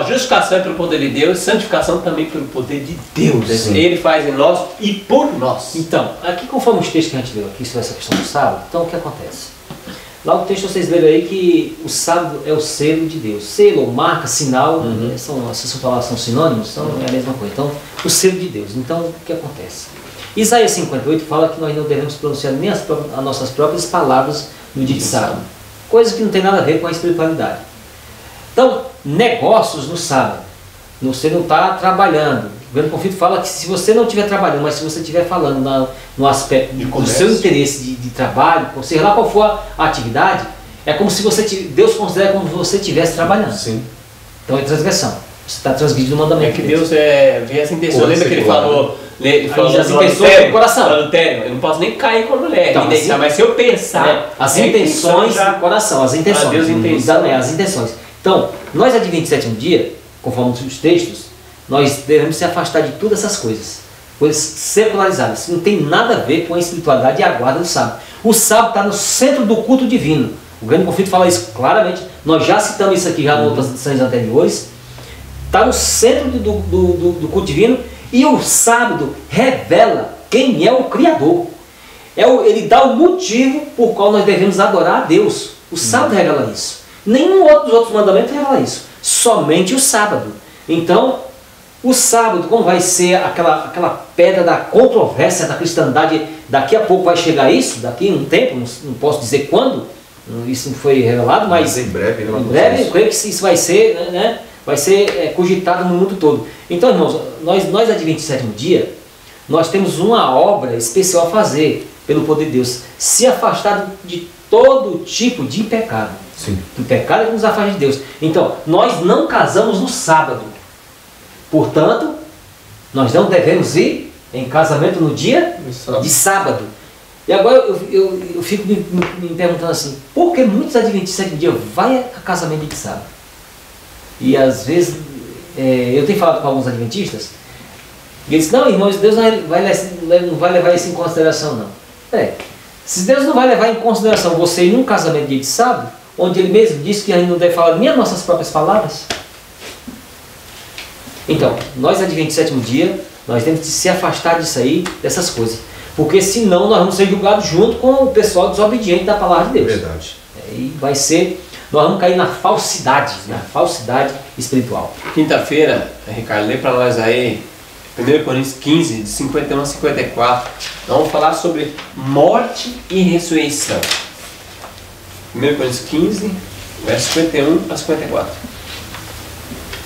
Justificação é pelo poder de Deus, santificação também pelo poder de Deus. Sim. Ele faz em nós e por nós. Então, aqui conforme os textos que a gente leu aqui sobre essa questão do sábado, então o que acontece? Lá no texto vocês leram aí que o sábado é o selo de Deus. Selo, marca, sinal, essas palavras são sinônimos, então é a mesma coisa. Então, o selo de Deus. Então, o que acontece? Isaías 58 fala que nós não devemos pronunciar nem as nossas próprias palavras no dia de sábado. Coisa que não tem nada a ver com a espiritualidade. Então, negócios no sábado. Você não está trabalhando. O Grande Conflito fala que se você não estiver trabalhando, mas se você estiver falando no aspecto do seu interesse de trabalho, seja lá qual for a atividade, é como se Deus considera como se você estivesse trabalhando. Sim. Então é transgressão. Você está transgredindo o mandamento. É que Deus vê as intenções. Lembra que ele falou as intenções do coração. Adultério, eu não posso nem cair com a mulher. Então, mas se eu pensar... as intenções do coração, as intenções. Deus as intenções. Então, nós adventistas do sétimo dia, conforme os textos, nós devemos se afastar de todas essas coisas secularizadas. Não tem nada a ver com a espiritualidade e a guarda do sábado. O sábado está no centro do culto divino. O Grande Conflito fala isso claramente. Nós já citamos isso aqui já em outras edições anteriores. Está no centro do culto divino. E o sábado revela quem é o Criador. Ele dá o motivo por qual nós devemos adorar a Deus. O sábado revela isso. Nenhum dos outros mandamentos revela isso. Somente o sábado. Então, o sábado, como vai ser aquela pedra da controvérsia da cristandade, daqui a pouco vai chegar isso, daqui a um tempo, não posso dizer quando, isso não foi revelado, mas em breve eu creio que isso vai ser, vai ser cogitado no mundo todo. Então, irmãos, nós adventistas do sétimo dia, nós temos uma obra especial a fazer pelo poder de Deus, se afastar de todo tipo de pecado. Sim. O pecado é que nos afasta de Deus. Então, nós não casamos no sábado. Portanto, nós não devemos ir em casamento no dia de sábado. E agora eu fico me perguntando assim, por que muitos adventistas do sétimo dia vai a casamento de sábado? E às vezes, eu tenho falado com alguns adventistas, e eles dizem, não, irmãos, Deus não vai levar isso em consideração, não. Se Deus não vai levar em consideração você ir num casamento dia de sábado, onde Ele mesmo disse que a gente não deve falar nem as nossas próprias palavras. Então, nós adventistas do sétimo dia, nós temos que se afastar disso aí, dessas coisas. Porque senão nós vamos ser julgados junto com o pessoal desobediente da palavra de Deus. Verdade. E vai ser, nós vamos cair na falsidade espiritual. Quinta-feira, Ricardo, lê para nós aí 1 Coríntios 15, de 51 a 54. Nós vamos falar sobre morte e ressurreição. 1 Coríntios 15, versos 51 a 54.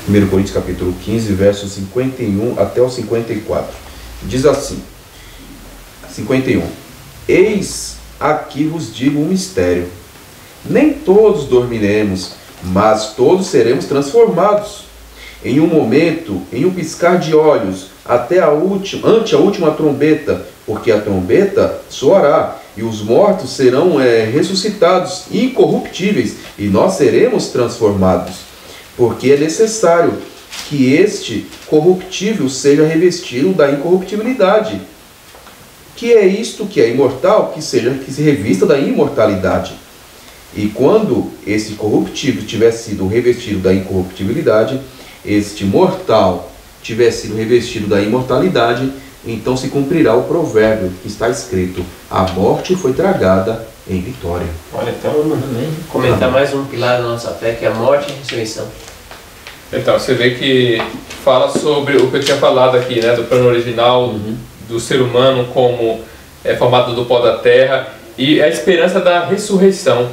1 Coríntios capítulo 15, versos 51 até o 54. Diz assim, 51. Eis aqui vos digo um mistério. Nem todos dormiremos, mas todos seremos transformados. Em um momento, em um piscar de olhos, ante a última trombeta, porque a trombeta soará, e os mortos serão ressuscitados, incorruptíveis, e nós seremos transformados. Porque é necessário que este corruptível seja revestido da incorruptibilidade. Que é isto que é imortal, que se revista da imortalidade. E quando esse corruptível tiver sido revestido da incorruptibilidade, este mortal tiver sido revestido da imortalidade, então se cumprirá o provérbio que está escrito: a morte foi tragada em vitória. Olha, então vamos comentar mais um pilar da nossa fé, que é a morte e a ressurreição. Então, você vê que fala sobre o que eu tinha falado aqui, né, do plano original, do ser humano como formado do pó da terra, e a esperança da ressurreição.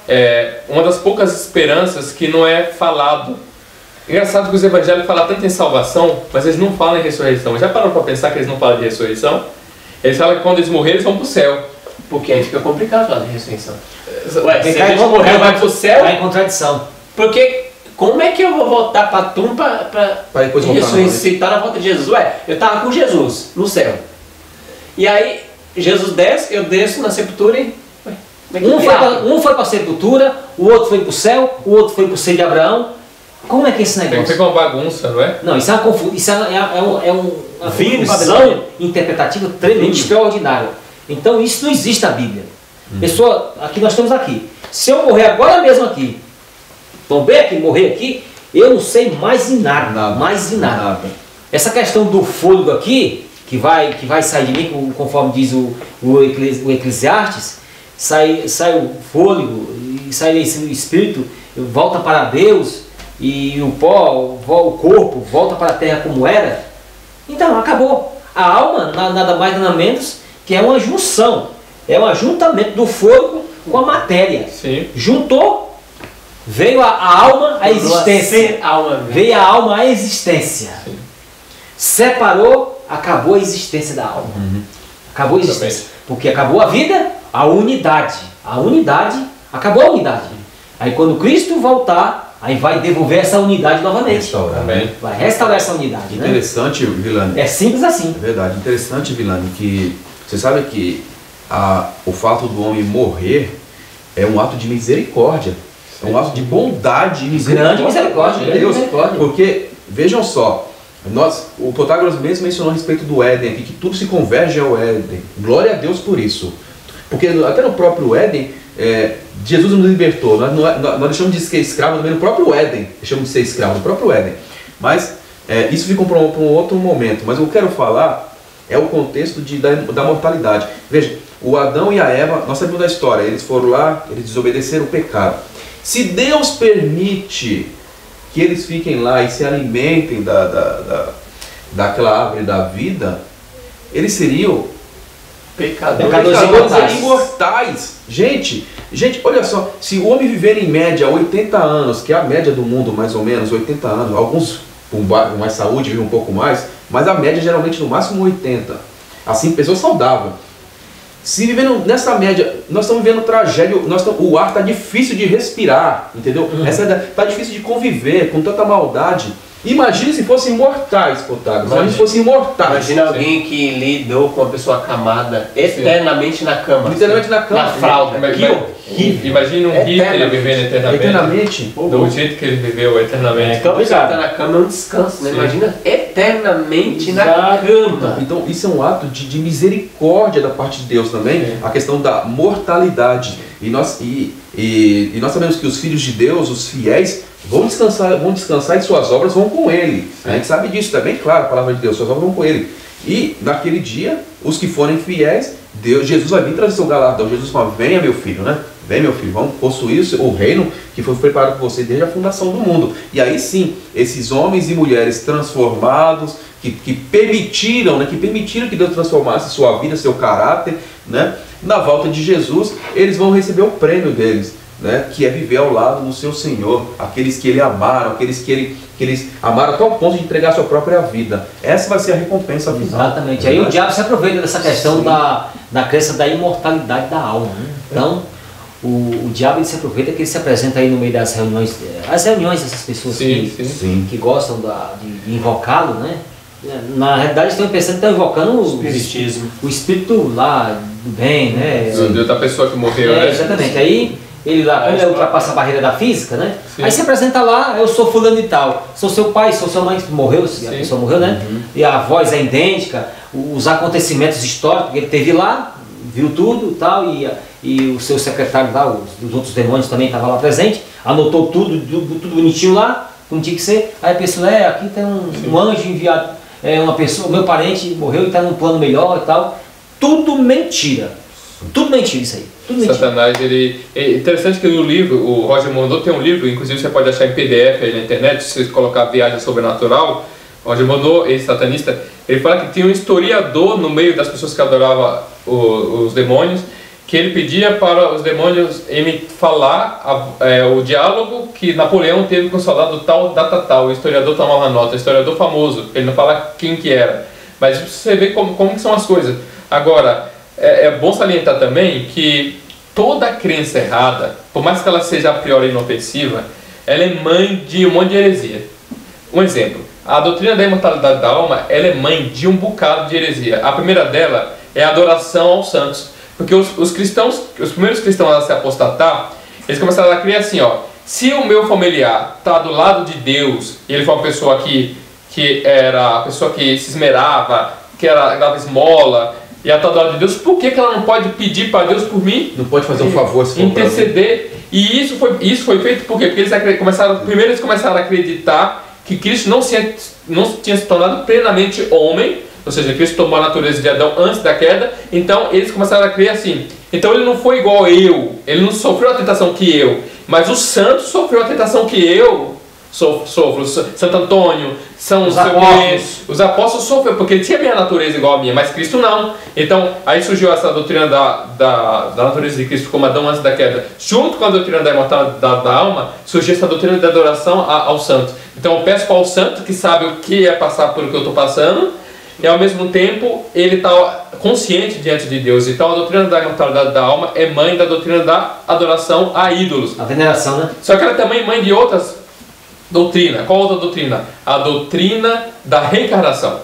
É uma das poucas esperanças que não é falado. Engraçado que os evangelhos falam tanto em salvação, mas eles não falam em ressurreição. Já pararam para pensar que eles não falam de ressurreição? Eles falam que quando eles morrerem, eles vão para o céu. Porque aí fica complicado falar de ressurreição. Ué, se a gente morrer, vai para o céu? Vai em contradição. Porque como é que eu vou voltar para a tumba para depois voltar ressuscitar na volta de Jesus? Ué, eu estava com Jesus no céu. E aí, Jesus desce, eu desço na sepultura e... Um foi para a sepultura, o outro foi para o céu, o outro foi para o seio de Abraão. Como é que é esse negócio? Fica uma bagunça, não é? Não, isso é uma confusão. Isso é uma confusão interpretativa tremenda, extraordinária. Então isso não existe na Bíblia. Pessoa, aqui nós estamos aqui. Se eu morrer agora mesmo aqui, tombei aqui, morrer aqui, eu não sei mais em nada. Mais em nada. Essa questão do fôlego aqui, que vai sair de mim, conforme diz o Eclesiastes, sai o fôlego, e sai esse espírito, volta para Deus, e o pó, o corpo, volta para a terra como era. Então, acabou. A alma, nada mais nada menos, que é uma junção. É um ajuntamento do fôlego com a matéria. Sim. Juntou, veio a alma à existência. Veio a alma à existência. Sim. Separou, acabou a existência da alma. Acabou a existência. Porque acabou a vida, a unidade. A unidade, acabou a unidade. Aí quando Cristo voltar, aí vai devolver essa unidade novamente. Vai restaurar essa unidade. Interessante, né? Vilani. É simples assim. É verdade. Interessante, Vilani, que você sabe que o fato do homem morrer é um ato de misericórdia. É um ato de bondade e misericórdia. Grande misericórdia. Deus. Porque, vejam só, o Protágoras mesmo mencionou a respeito do Éden aqui, que tudo se converge ao Éden. Glória a Deus por isso. Porque até no próprio Éden, Jesus nos libertou. Nós deixamos de ser escravos também no próprio Éden. Deixamos de ser escravos no próprio Éden. Mas isso ficou para um outro momento. Mas o que eu quero falar é o contexto da mortalidade. Veja, o Adão e a Eva, nós sabemos da história. Eles foram lá, eles desobedeceram, pecaram. Se Deus permite que eles fiquem lá e se alimentem daquela árvore da vida, eles seriam pecadores imortais. Gente, olha só, se o homem viver em média 80 anos, que é a média do mundo mais ou menos, 80 anos, alguns com mais saúde vivem um pouco mais, mas a média geralmente no máximo 80. Assim, pessoa saudável. Se vivendo nessa média, nós estamos vivendo tragédia, o ar está difícil de respirar, entendeu? Está difícil de conviver com tanta maldade. Imagine se fossem imortais, Protágoras. Imagine se fossem imortais. Imagina alguém que lidou com uma pessoa acamada eternamente na cama. Literalmente na cama. Na fralda. Imagina um Hitler vivendo eternamente. Do jeito que ele viveu eternamente. Então você está na cama, não descansa, né? Imagina eternamente na cama. Então isso é um ato de misericórdia da parte de Deus também. A questão da mortalidade. E nós sabemos que os filhos de Deus, os fiéis, vão descansar e suas obras vão com ele. A gente sabe disso, está bem claro a palavra de Deus, suas obras vão com ele. E naquele dia, os que forem fiéis, Jesus vai vir trazer seu galardão. Jesus fala: venha meu filho, né? Vem meu filho, vamos possuir o reino que foi preparado por você desde a fundação do mundo. E aí sim, esses homens e mulheres transformados, que permitiram que Deus transformasse sua vida, seu caráter, né? Na volta de Jesus, eles vão receber o prêmio deles, né? Que é viver ao lado do seu Senhor, aqueles que Ele amaram, aqueles que eles amaram até o ponto de entregar a sua própria vida. Essa vai ser a recompensa final. Exatamente. Aí o diabo se aproveita dessa questão da crença da imortalidade da alma, né? Então, o diabo ele se aproveita que ele se apresenta aí no meio das reuniões, as reuniões dessas pessoas que gostam de invocá-lo, né? Na realidade estão pensando que estão invocando o espírito lá do bem, né? O Deus da pessoa que morreu, né? Exatamente. Aí ele lá, quando ele ultrapassa a barreira da física, né? Sim. Aí se apresenta lá, eu sou fulano e tal, sou seu pai, sou sua mãe, morreu, a pessoa morreu, né? E a voz é idêntica, os acontecimentos históricos que ele teve lá, viu tudo e tal, e o seu secretário lá, os outros demônios também estavam lá presente, anotou tudo bonitinho lá, como tinha que ser. Aí a pessoa, aqui tem um anjo enviado, uma pessoa, meu parente morreu e está num plano melhor e tal. Tudo mentira. Tudo mentira isso aí. Tudo mentira. Satanás, é interessante que no livro, o Roger Mondot tem um livro, inclusive você pode achar em PDF aí na internet, se você colocar Viagem Sobrenatural. O Roger Mondot, esse satanista, ele fala que tinha um historiador no meio das pessoas que adoravam os demônios, que ele pedia para os demônios falar o diálogo que Napoleão teve com o soldado tal, data tal. O historiador tomava nota, o historiador famoso, ele não fala quem que era. Mas você vê como que são as coisas. Agora, é bom salientar também que toda crença errada, por mais que ela seja a priori inofensiva, ela é mãe de um monte de heresia. Um exemplo, a doutrina da imortalidade da alma, ela é mãe de um bocado de heresia. A primeira dela é a adoração aos santos. Porque os primeiros cristãos a se apostatar, eles começaram a crer assim, se o meu familiar está do lado de Deus, e ele foi uma pessoa que era a pessoa que se esmerava, que dava esmola, e ela está do lado de Deus, por que ela não pode pedir para Deus por mim? Não pode fazer um favor se for interceder. E isso foi feito por quê? Porque eles começaram a acreditar que Cristo não tinha se tornado plenamente homem, ou seja, Cristo tomou a natureza de Adão antes da queda, então eles começaram a crer assim. Então ele não foi igual eu, ele não sofreu a tentação que eu, mas o santo sofreu a tentação que eu sofro. Santo Antônio, os apóstolos sofreram, porque ele tinha a minha natureza igual a minha, mas Cristo não. Então aí surgiu essa doutrina da natureza de Cristo como Adão antes da queda. Junto com a doutrina da imortalidade da alma, surgiu essa doutrina da adoração ao santo. Então eu peço para o santo que sabe o que é passar pelo que eu estou passando, e ao mesmo tempo ele está consciente diante de Deus. Então a doutrina da imortalidade da alma é mãe da doutrina da adoração a ídolos. A veneração, né? Só que ela é também mãe de outras doutrinas. Qual outra doutrina? A doutrina da reencarnação.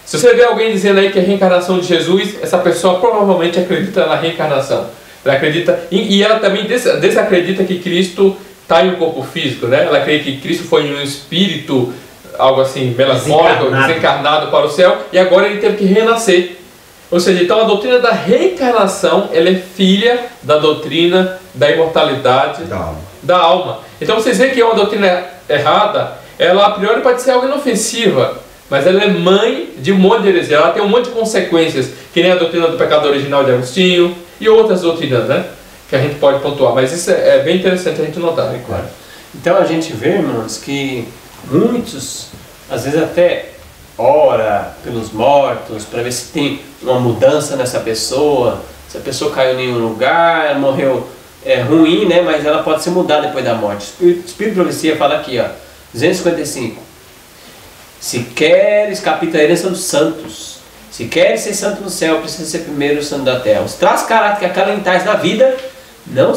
Se você vê alguém dizendo aí que é a reencarnação de Jesus, essa pessoa provavelmente acredita na reencarnação. Ela acredita, e ela também desacredita que Cristo está em um corpo físico, né? Ela crê que Cristo foi um espírito, algo assim, melancólico, desencarnado para o céu, e agora ele teve que renascer. Ou seja, então a doutrina da reencarnação, ela é filha da doutrina da imortalidade da alma. Então vocês veem que é uma doutrina errada, ela a priori pode ser algo inofensiva, mas ela é mãe de um monte de heresia, ela tem um monte de consequências, que nem a doutrina do pecado original de Agostinho, e outras doutrinas, né? Que a gente pode pontuar, mas isso é bem interessante a gente notar, né? Claro. Então a gente vê, irmãos, que muitos, às vezes até ora pelos mortos, para ver se tem uma mudança nessa pessoa, se a pessoa caiu em nenhum lugar, morreu ruim, né? Mas ela pode se mudar depois da morte. O Espírito de Profecia fala aqui, 255. Se queres, capítulo da herança dos santos, se queres ser santo no céu, precisa ser primeiro o santo da terra. Os traços caráter acalentais da vida não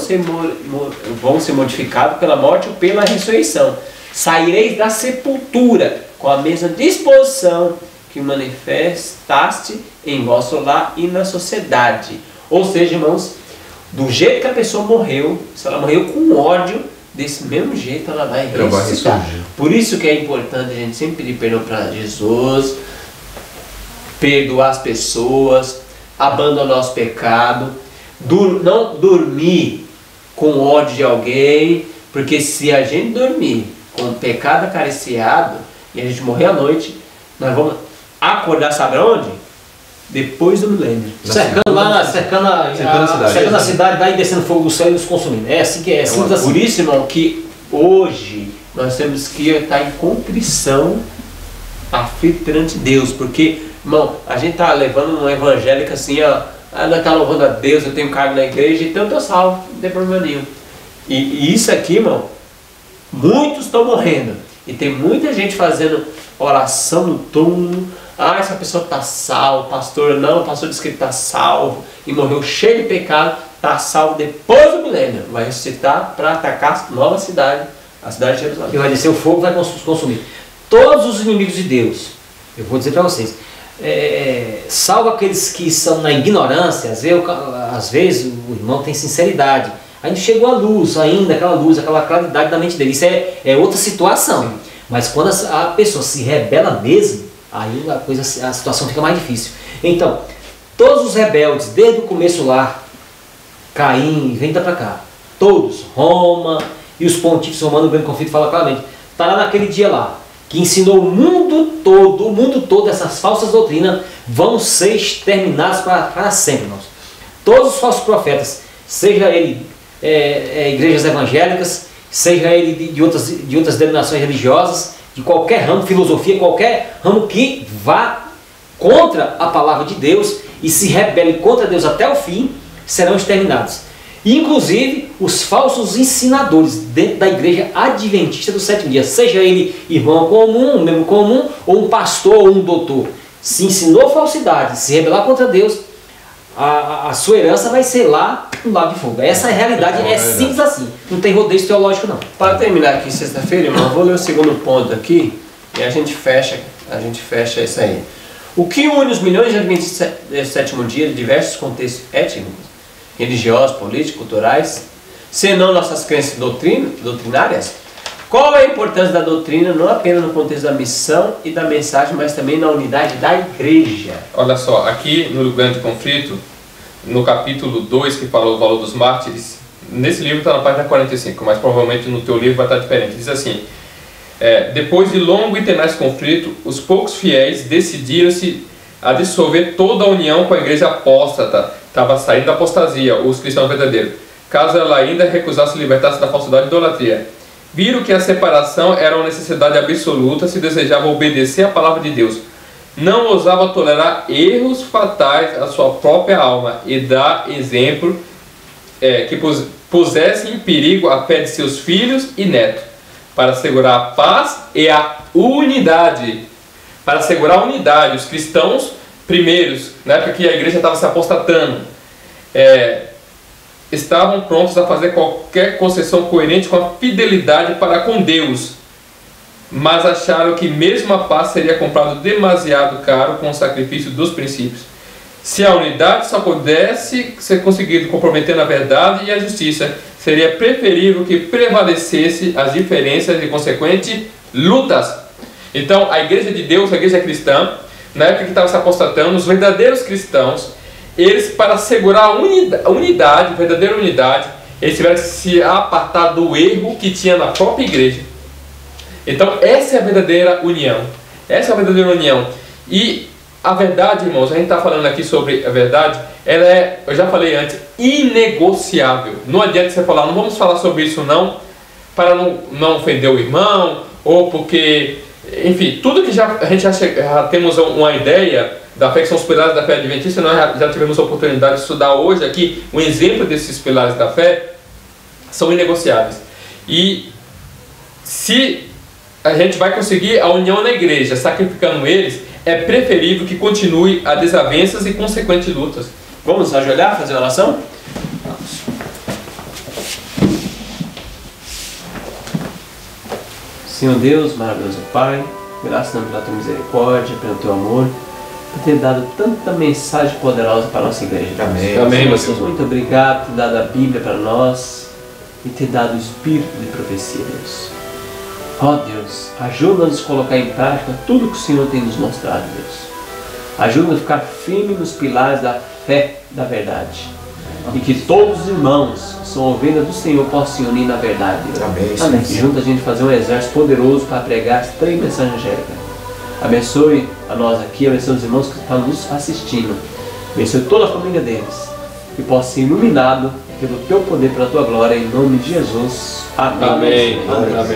vão ser modificados pela morte ou pela ressurreição. Saireis da sepultura com a mesma disposição que manifestaste em vosso lar e na sociedade. Ou seja, irmãos, do jeito que a pessoa morreu, se ela morreu com ódio, desse mesmo jeito ela vai ressuscitar. Por isso que é importante a gente sempre pedir perdão para Jesus, perdoar as pessoas, abandonar os pecados, não dormir com ódio de alguém, porque se a gente dormir com o pecado acariciado e a gente morrer à noite, nós vamos acordar, sabe onde? Depois do milênio. Cercando a cidade, daí descendo fogo do céu e nos consumindo. É assim que é. Por isso, irmão, que hoje nós temos que estar em contrição aflito perante Deus. Porque, irmão, a gente está levando uma evangélica assim, nós está louvando a Deus, eu tenho cargo na igreja, então eu estou salvo, não tem problema nenhum. E isso aqui, irmão, muitos estão morrendo. E tem muita gente fazendo oração no túmulo. Essa pessoa está salva, pastor não, o pastor disse que ele está salvo e morreu cheio de pecado, estar salvo depois do milênio. Vai ressuscitar para atacar a nova cidade, a cidade de Jerusalém. Que vai descer o fogo e vai consumir todos os inimigos de Deus. Eu vou dizer para vocês, salvo aqueles que são na ignorância. Às vezes o irmão tem sinceridade, ainda chegou a luz, aquela claridade da mente dele. Isso é outra situação. Sim. Mas quando a pessoa se rebela mesmo, aí a situação fica mais difícil. Então, todos os rebeldes, desde o começo lá, Caim, vem para cá, todos, Roma e os pontífices romanos, o grande conflito fala claramente, está lá naquele dia lá, que ensinou o mundo todo, essas falsas doutrinas vão ser exterminadas para sempre, irmãos. Todos os falsos profetas, seja ele igrejas evangélicas, seja ele de outras denominações religiosas, de qualquer ramo, filosofia, qualquer ramo que vá contra a palavra de Deus e se rebele contra Deus até o fim, serão exterminados. Inclusive os falsos ensinadores dentro da igreja adventista do sétimo dia, seja ele irmão comum, um membro comum, ou um pastor ou um doutor, se ensinou falsidade, se rebelar contra Deus, a sua herança vai ser lá no lago de fogo. Essa é a realidade, é simples assim, não tem rodeio teológico não. Para terminar aqui sexta-feira, irmão, eu vou ler o segundo ponto aqui e a gente fecha isso aí. O que une os milhões de adventistas do sétimo dia de diversos contextos étnicos, religiosos, políticos, culturais, senão nossas crenças doutrinárias? Qual é a importância da doutrina, não apenas no contexto da missão e da mensagem, mas também na unidade da igreja? Olha só, aqui no Grande Conflito, no capítulo 2, que fala o valor dos mártires, nesse livro está na página 45, mas provavelmente no teu livro vai estar diferente. Diz assim: depois de longo e tenaz conflito, os poucos fiéis decidiram-se a dissolver toda a união com a igreja apóstata. Estava saindo da apostasia, os cristãos verdadeiros, caso ela ainda recusasse libertar-se da falsidade e idolatria. Viram que a separação era uma necessidade absoluta se desejava obedecer à palavra de Deus. Não ousava tolerar erros fatais à sua própria alma e dar exemplo que pusesse em perigo a fé de seus filhos e netos, para assegurar a paz e a unidade. Para assegurar a unidade, os cristãos primeiros, na época que a igreja estava se apostatando, estavam prontos a fazer qualquer concessão coerente com a fidelidade para com Deus, mas acharam que mesmo a paz seria comprado demasiado caro com o sacrifício dos princípios. Se a unidade só pudesse ser conseguida comprometendo a verdade e a justiça, seria preferível que prevalecesse as diferenças e consequentes lutas. Então, a igreja de Deus, a igreja cristã, na época que estava se apostatando, os verdadeiros cristãos, eles, para assegurar a unidade, a verdadeira unidade, eles tiveram que se apartar do erro que tinha na própria igreja. Então, essa é a verdadeira união. Essa é a verdadeira união. E a verdade, irmãos, a gente está falando aqui sobre a verdade, ela é, eu já falei antes, inegociável. Não adianta você falar, não vamos falar sobre isso não, para não ofender o irmão, ou porque, enfim, tudo que a gente já temos uma ideia da fé, que são os pilares da fé adventista, nós já tivemos a oportunidade de estudar hoje aqui, um exemplo desses pilares da fé, são inegociáveis. E se a gente vai conseguir a união na igreja, sacrificando eles, é preferível que continue a desavenças e consequentes lutas. Vamos ajoelhar, fazer oração? Senhor Deus, maravilhoso Pai, graças pela tua misericórdia, pelo teu amor, por ter dado tanta mensagem poderosa para a nossa igreja. Amém. Amém, meu Senhor. Muito obrigado por ter dado a Bíblia para nós e ter dado o espírito de profecia, Deus. Ó Deus, ajuda-nos a colocar em prática tudo que o Senhor tem nos mostrado, Deus. Ajuda-nos a ficar firme nos pilares da fé, da verdade. E que todos os irmãos que são ovelhas do Senhor possam se unir na verdade, Deus. Amém. Amém. E junto a gente fazer um exército poderoso para pregar as 3 mensagens angélicas. Abençoe a nós aqui, abençoe os irmãos que estão nos assistindo. Abençoe toda a família deles. Que possa ser iluminado pelo teu poder, pela tua glória, em nome de Jesus. Amém. Amém. Amém.